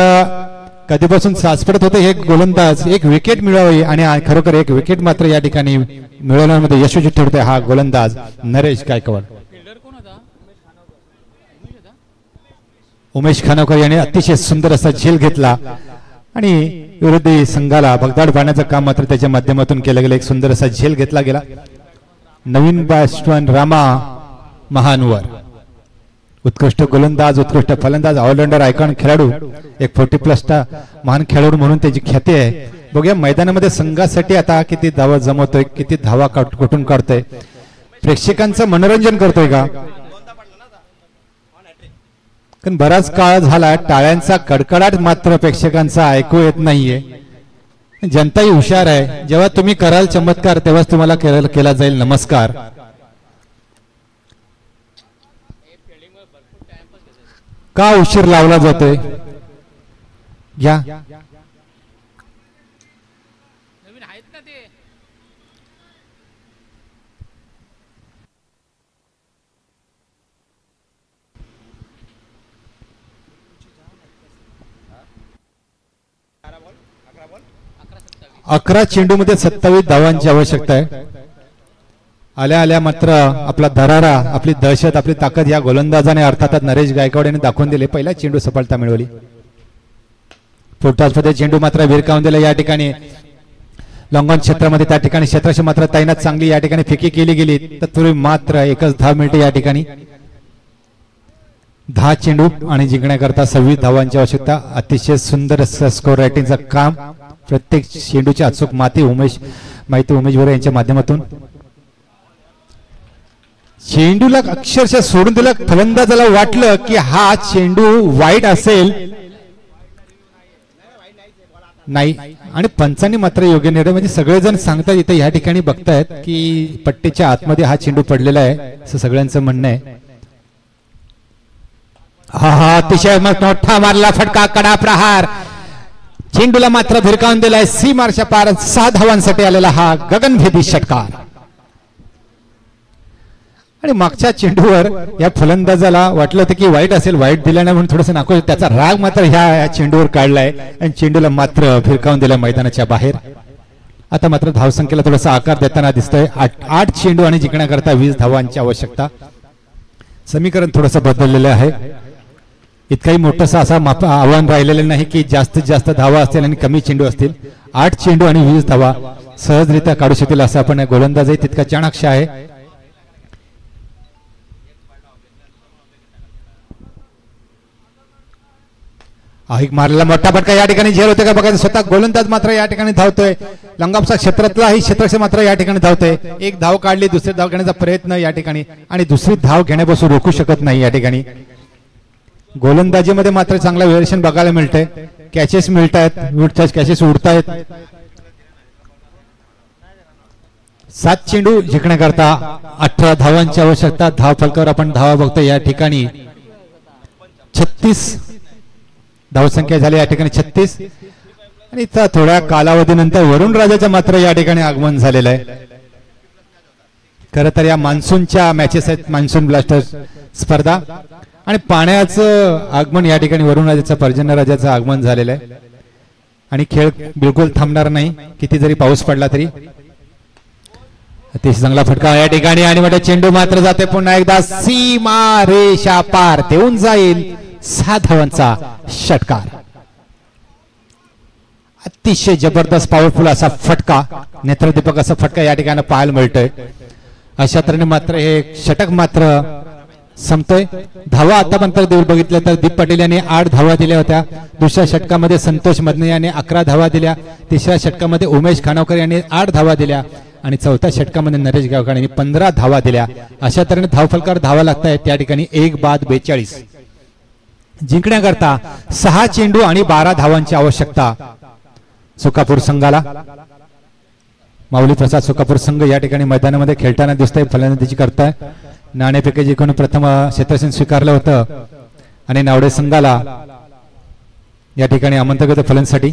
कधीपासून साचपडत होते हे गोलंदाज एक विकेट मिळवावी आणि खरोखर एक विकेट मात्र या ठिकाणी मिळवण्यामध्ये यशस्वी ठरतोय हा गोलंदाज नरेश गायकवाड. उमेश खानोकर यांनी अतिशय सुंदर असा झेल घेतला आणि विरोधी संघाला भगदाड पाडण्याचं काम मात्र त्याच्या माध्यमातून केलं गेलं. एक सुंदर असा झेल घेतला गेला. नवीन बॅट्समन रामा महानवर, उत्कृष्ट गोलंदाज, उत्कृष्ट फलंदाज, ऑलराऊंडर, आयकॉन खेळाडू, एक 40+ महान खेळाडू म्हणून त्याची ख्याती आहे. बघूया मैदानामध्ये संघासाठी आता किती धावा जमवतोय, किती धावा कुठून काढतोय, प्रेक्षकांचं मनोरंजन करतोय का. कारण बराच काळ झाला टाळ्यांचा कडकडाट मात्र प्रेक्षकांचा ऐकू येत नाहीये. जनताही हुशार आहे. जेव्हा तुम्ही कराल चमत्कार तेव्हाच तुम्हाला केला जाईल नमस्कार. का उशीर लावला जातोय घ्या. 11 चेंडूमध्ये 27 धावांची आवश्यकता आहे. आल्या आल्या मात्र आपला दरारा, आपली दहशत, आपली ताकद या गोलंदाजाने अर्थातच नरेश गायकवाड यांनी दाखवून दिले. पहिला चेंडू सफलता मिळवली. फुलटॉसमध्ये चेंडू मात्र भिरकावून दिला. या ठिकाणी लॉंगॉन क्षेत्रामध्ये त्या ठिकाणी क्षेत्राची मात्र तैनात चांगली या ठिकाणी फेकी केली गेली. तत्पूर्वी मात्र एकच धाव मिळते. या ठिकाणी 10 चेंडू आणि जिंकण्याकरता 26 धावांची आवश्यकता. अतिशय सुंदर स्कोर रायटिंगचं काम, प्रत्येक चेंडूची अचूक माहिती उमेश भोरे यांच्या माध्यमातून. चेंडूला अक्षरशः सोडून दिलं. फलंदाजाला वाटलं की हा चेंडू वाईट असेल, नाही, आणि पंचांनी मात्र योग्य निर्णय, म्हणजे सगळेजण सांगतात इथे या ठिकाणी बघतायत की पट्टीच्या आतमध्ये हा चेंडू पडलेला आहे असं सगळ्यांचं म्हणणं आहे. हा अतिशय मोठा मारला फटका, कडा प्रहार, चेंडूला मात्र भिरकावून दिलाय. सीमारच्या पार 6 धावांसाठी आलेला हा गगनभेदी षटकार. आणि मागच्या चेंडूवर या फलंदाजाला वाटलं होतं की वाईट असेल, वाईट दिल्याने म्हणून थोडंसं नाखुश, त्याचा राग मात्र ह्या चेंडूवर काढलाय आणि चेंडूला मात्र भिरकावून दिला मैदानाच्या बाहेर. आता मात्र धावसंख्येला थोडासा आकार देताना दिसतोय. 8 चेंडू आणि जिंकण्याकरता 20 धावांची आवश्यकता. समीकरण थोडंसं बदललेलं आहे. इतकाही मोठंसं असं आव्हान राहिलेलं नाही की जास्तीत जास्त धावा असतील आणि कमी चेंडू असतील. 8 चेंडू आणि 20 धावा सहजरित्या काढू शकतील असं आपण गोलंदाजही तितका चाणाक्ष आहे. एक मारलेला मोठा फटका या ठिकाणी झेल होते का बघायचं. स्वतः गोलंदाज मात्र या ठिकाणी धावतोय. लंगापचा क्षेत्रातला ही क्षेत्र मात्र या ठिकाणी धावतोय. एक धाव काढली, दुसरी धाव घेण्याचा प्रयत्न या ठिकाणी, आणि दुसरी धाव घेण्यापासून रोखू शकत नाही या ठिकाणी. गोलंदाजीमध्ये मात्र चांगला व्हेरिएशन बघायला मिळतंय. कॅचेस मिळत आहेत, कॅचेस उडतायत. 7 चेंडू जिंकण्याकरता 18 धावांची आवश्यकता. धाव फलकावर आपण धावा बघतोय या ठिकाणी 36 धावसंख्या झाली या ठिकाणी 36. आणि थोड्या कालावधीनंतर वरुण राजाचं मात्र या ठिकाणी आगमन झालेलं आहे. खरं तर या मान्सूनच्या मॅचेस आहेत, मान्सून ब्लास्टर्स स्पर्धा, आणि पाण्याचं आगमन या ठिकाणी वरुण राजाचं, पर्जन्य राजाचं आगमन झालेलं आहे. आणि खेळ बिलकुल थांबणार नाही किती जरी पाऊस पडला तरी. अतिशय चांगला फटका या ठिकाणी आणि मोठा चेंडू मात्र जाते पुन्हा एकदा सीमा रेषा पार देऊन जाईल. 6 धावांचा षटकार. अतिशय जबरदस्त पॉवरफुल असा फटका, नेत्रदीपक असा फटका या ठिकाणी पाहायला मिळतोय. अशा तऱ्हेने मात्र हे षटक मात्र संपतोय. धावा आतापर्यंत बघितलं तर दीप पटेल यांनी 8 धावा दिल्या होत्या. दुसऱ्या षटकामध्ये संतोष मदने यांनी 11 धावा दिल्या. तिसऱ्या षटकामध्ये उमेश खानोकर यांनी 8 धावा दिल्या आणि चौथ्या षटकामध्ये नरेश गायकवाड यांनी 15 धावा दिल्या. अशा तऱ्हेने धावफलकावर धावा लागतायत. त्या ठिकाणी 1 बाद 42. जिंकण्याकरता 6 चेंडू आणि 12 धावांची आवश्यकता सुकापूर संघाला. माऊली प्रसाद सुकापूर संघ या ठिकाणी मैदानामध्ये खेळताना दिसतंय, फलंदाजी करताय. नाणेफेक जिंकून प्रथम क्षेत्ररक्षण स्वीकारलं होतं आणि नावडे संघाला या ठिकाणी आमंत्रित होतं फलंदाजीसाठी.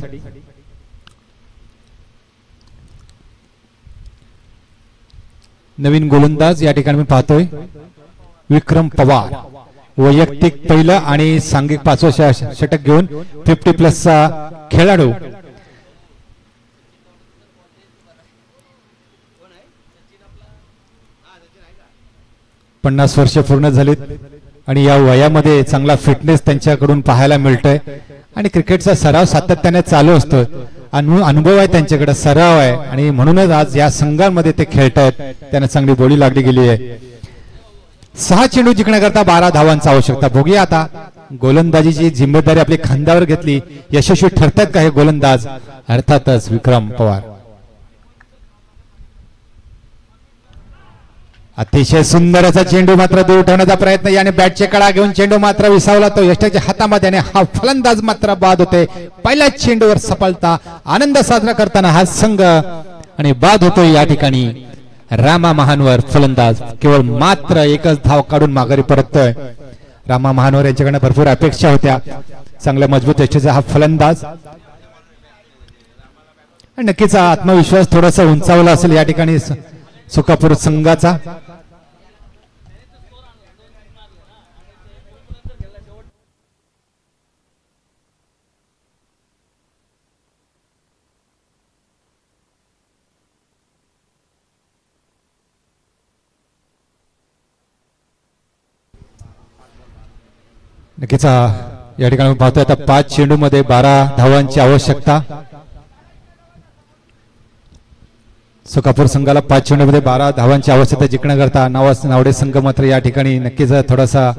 नवीन गोलंदाज या ठिकाणी मी पाहतोय विक्रम पवार, वैयक्तिक पहिलं आणि सांघिक 5वं षटक घेऊन 50+ खेळाडू. पन्नास वर्ष पूर्ण झालीत आणि या वयामध्ये चांगला फिटनेस त्यांच्याकडून पाहायला मिळतोय आणि क्रिकेटचा सराव सातत्याने चालू असतो. अनुभव आहे त्यांच्याकडे, सराव आहे आणि म्हणूनच आज या संघांमध्ये ते खेळतायत. त्यांना चांगली बोली लागली गेली आहे. 6 चेंडू जिंकण्याकरता 12 धावांची आवश्यकता. बघूया आता गोलंदाजीची जिम्मेदारी आपली खांद्यावर घेतली, यशस्वी ठरतात का हे गोलंदाज? अर्थातच विक्रम पवार. अतिशय सुंदर असा चेंडू मात्र दूर ठेवण्याचा प्रयत्न याने बॅटचे कडा घेऊन चेंडू मात्र विसावला तो यष्टीच्या हातामध्ये आणि हा फलंदाज मात्र बाद होते. पहिल्याच चेंडूवर सफलता, आनंद साजरा करताना हा संघ आणि बाद होतोय या ठिकाणी. रामा महानवर फलंदाज केवळ मात्र एकच धाव काढून माघारी परततोय. रामा महानवर यांच्याकडे भरपूर अपेक्षा होत्या, चांगल्या मजबूत यष्टीचा हा फलंदाज. नक्कीच आत्मविश्वास थोडासा उंचावला असेल या ठिकाणी सुकापूर संघाचा. नक्कीच या ठिकाणी पाहतोय आता 5 चेंडू मध्ये 12 धावांची आवश्यकता. सुकापूर संघाला 5 चेंडू मध्ये 12 धावांची आवश्यकता जिंकण्याकरता नावडे संघ मात्र या ठिकाणी नक्कीच थोडासा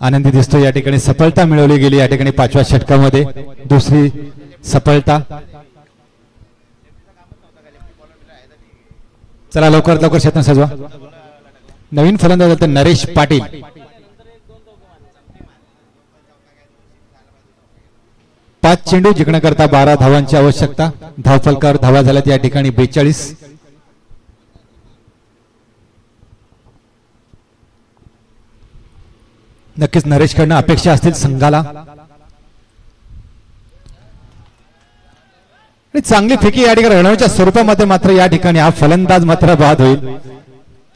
आनंदी दिसतो. या ठिकाणी सफलता मिळवली गेली या ठिकाणी 5व्या षटकामध्ये, दुसरी सफलता. चला लवकरात लवकर क्षेत्र सजवा. नवीन फलंदाज नरेश पाटील. 5 चेंडू जिंकण्याकरता 12 धावांची आवश्यकता. धावफलकावर धावा झाल्यात या ठिकाणी 42. नक्कीच नरेश कडनं अपेक्षा असतील संघाला. आणि चांगली फेकी या ठिकाणी रणवीच्या स्वरूपामध्ये मात्र या ठिकाणी हा फलंदाज मात्र बाद होईल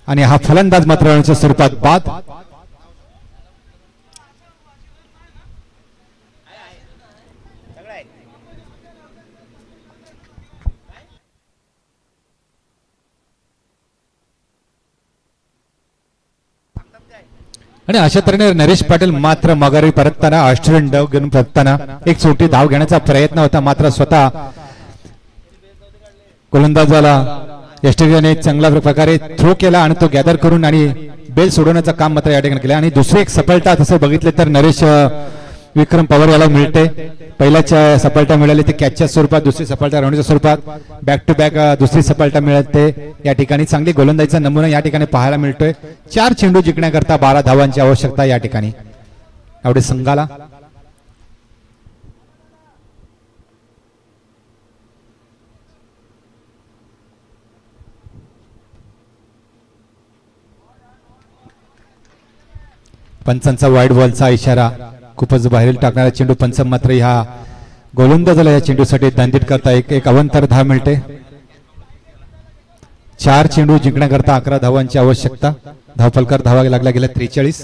आणि हा फलंदाज मात्र रणवीच्या स्वरूपात बाद. आणि अशा तऱ्हेने नरेश पाटील मात्र माघारी परतताना ऑस्ट्रेलियन डाव घेऊन परतताना एक छोटी धाव घेण्याचा प्रयत्न होता, मात्र स्वतः गोलंदाजाला ऑस्ट्रेलियाने चांगल्या प्रकारे थ्रो केला आणि तो गॅदर करून आणि बेल सोडवण्याचं काम मात्र या ठिकाणी केलं. आणि दुसरी एक सफलता तसं बघितले तर नरेश विक्रम पवार याला मिळते. पहिल्याच सफलता मिळाली ती कॅचच्या स्वरूपात, दुसरी सफलता राऊंडच्या स्वरूपात, बॅक टू बॅक दुसरी सफलता मिळते. या ठिकाणी चांगली गोलंदाजीचा नमुना या ठिकाणी पाहायला मिळतोय. 4 चेंडू जिंकण्याकरता 12 धावांची आवश्यकता या ठिकाणी नावडे संघाला. पंचांचा वाईड बॉलचा इशारा, खूपच बाहेर टाकणारा चेंडू. पंच मात्र ह्या गोलंदाजाला या चेंडूसाठी दंडित करता एक अवंतर धाव मिळते. 4 चेंडू जिंकण्याकरता 11 धावांची आवश्यकता. धावफलकार धावा लागला गेला 43.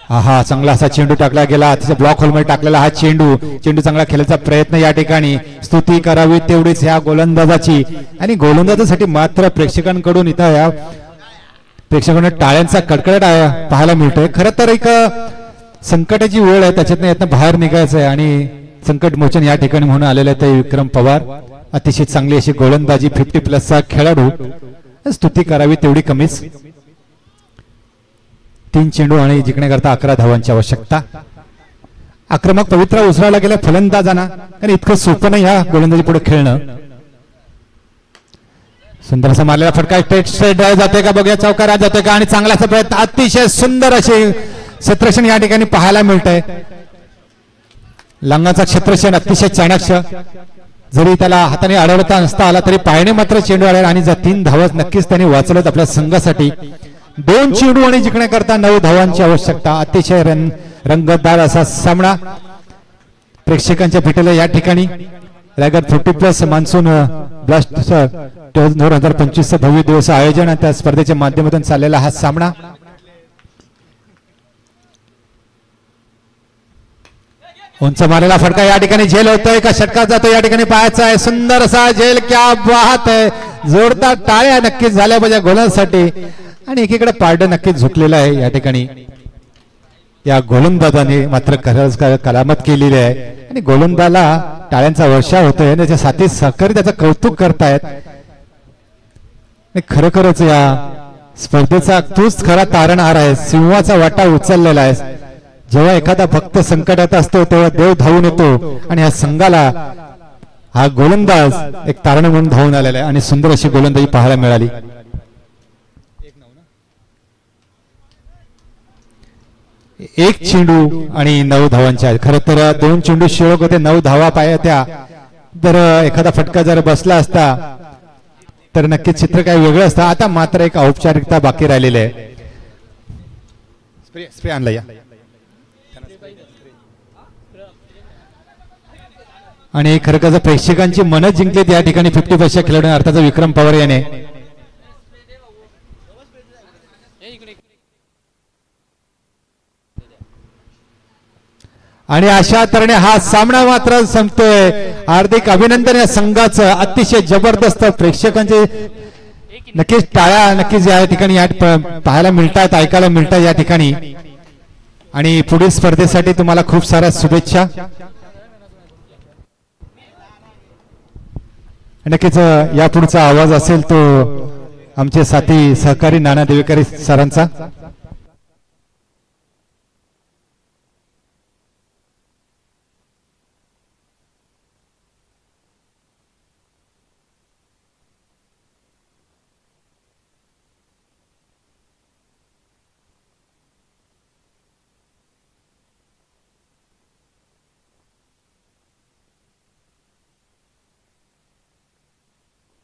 हा चांगला असा चेंडू टाकला गेला, ब्लॉक होलमध्ये टाकलेला हा चेंडू चांगला खेळायचा प्रयत्न या ठिकाणी. स्तुती करावी तेवढीच ह्या गोलंदाजाची आणि गोलंदाजासाठी मात्र प्रेक्षकांकडून इथं या प्रेक्षकांना टाळ्यांचा कडकडाट पाहायला मिळतोय. खरं तर एक संकटाची वेळ आहे, त्याच्यातनं यातनं बाहेर निघायचं आहे आणि संकट मोचन या ठिकाणी म्हणून आलेले ते विक्रम पवार. अतिशय चांगली अशी गोलंदाजी, 50+ खेळाडू, स्तुती करावी तेवढी कमीच. 3 चेंडू आणि जिंकण्याकरता 11 धावांची आवश्यकता. आक्रमक पवित्रा उसरायला गेल्या फलंदाजांना आणि इतकं सोपं नाही ह्या गोलंदाजी पुढे खेळणं. सुंदर असा मारलेला फटका, स्ट्रेट ड्राइव्ह जाते का बघूया, चौकारात जाते का आणि चांगला असा प्रयत्न, अतिशय सुंदर असे क्षेत्रक्षण या ठिकाणी पाहायला मिळतंय. लांगाचा क्षेत्रक्षण अतिशय चाणाक्ष जरी त्याला हाताने अडवता नसता आला तरी पायाने मात्र चेंडू आला आणि जर 3 धावा नक्कीच त्यांनी वाचवत आपल्या संघासाठी. 2 चेंडू आणि जिंकण्याकरता 9 धावांची आवश्यकता. अतिशय रंगतदार असा सामना प्रेक्षकांच्या भेटीला या ठिकाणी. रायगड 50+ मान्सून ब्लास्ट 2025 भव्य दिवस आयोजन त्या स्पर्धेच्या माध्यमातून चाललेला हा सामना. उंच मारलेला फटका या ठिकाणी झेल होतोय का षटकात जातो या ठिकाणी पाहायचा आहे. सुंदर असा झेल, क्या बात आहे. जोरदार टाळ्या नक्कीच झाल्या पाहिजे गोलांसाठी आणि एकीकडे पारड नक्कीच झुकलेलं आहे या ठिकाणी. या गोलंदाजाने मात्र करामत केलेली आहे आणि गोलंदाला टाळ्यांचा वर्षाव होतोय. त्याच्या साथी सहकारी त्याचं कौतुक करतायत. खरोखरच या स्पर्धेचा तूच खरा तारणहार आहे. सिंहाचा वाटा उचललेला आहे. जेव्हा एखादा भक्त संकटात असतो तेव्हा देव धावून येतो आणि या संघाला हा गोलंदाज एक तारण म्हणून धावून आलेला आहे आणि सुंदर अशी गोलंदाजी पाहायला मिळाली. एक चेंडू आणि 9 धावांच्या. खरं तर 2 चेंडू शिळक होते, 9 धावा पाया त्या. जर एखादा फटका जर बसला असता तर नक्कीच चित्र काय वेगळं असतं. आता मात्र एक औपचारिकता बाकी राहिलेली आहे. स्प्रे आणला या आणि खरं प्रेक्षकांची मनं जिंकलीत या ठिकाणी 50 खेळाडू अर्थाचा विक्रम पवार याने. आणि अशा तऱ्हेने हा सामना मात्र संपतोय. हार्दिक अभिनंदन या संघाचं. अतिशय जबरदस्त प्रेक्षकांचे नक्कीच टाळ्या नक्कीच या ठिकाणी पाहायला मिळतात, ऐकायला मिळतात या ठिकाणी. आणि पुढील स्पर्धेसाठी तुम्हाला खूप साऱ्या शुभेच्छा. नक्कीच या पुढचा आवाज असेल तो आमचे साथी सहकारी नाना देवेकरी सरांचा.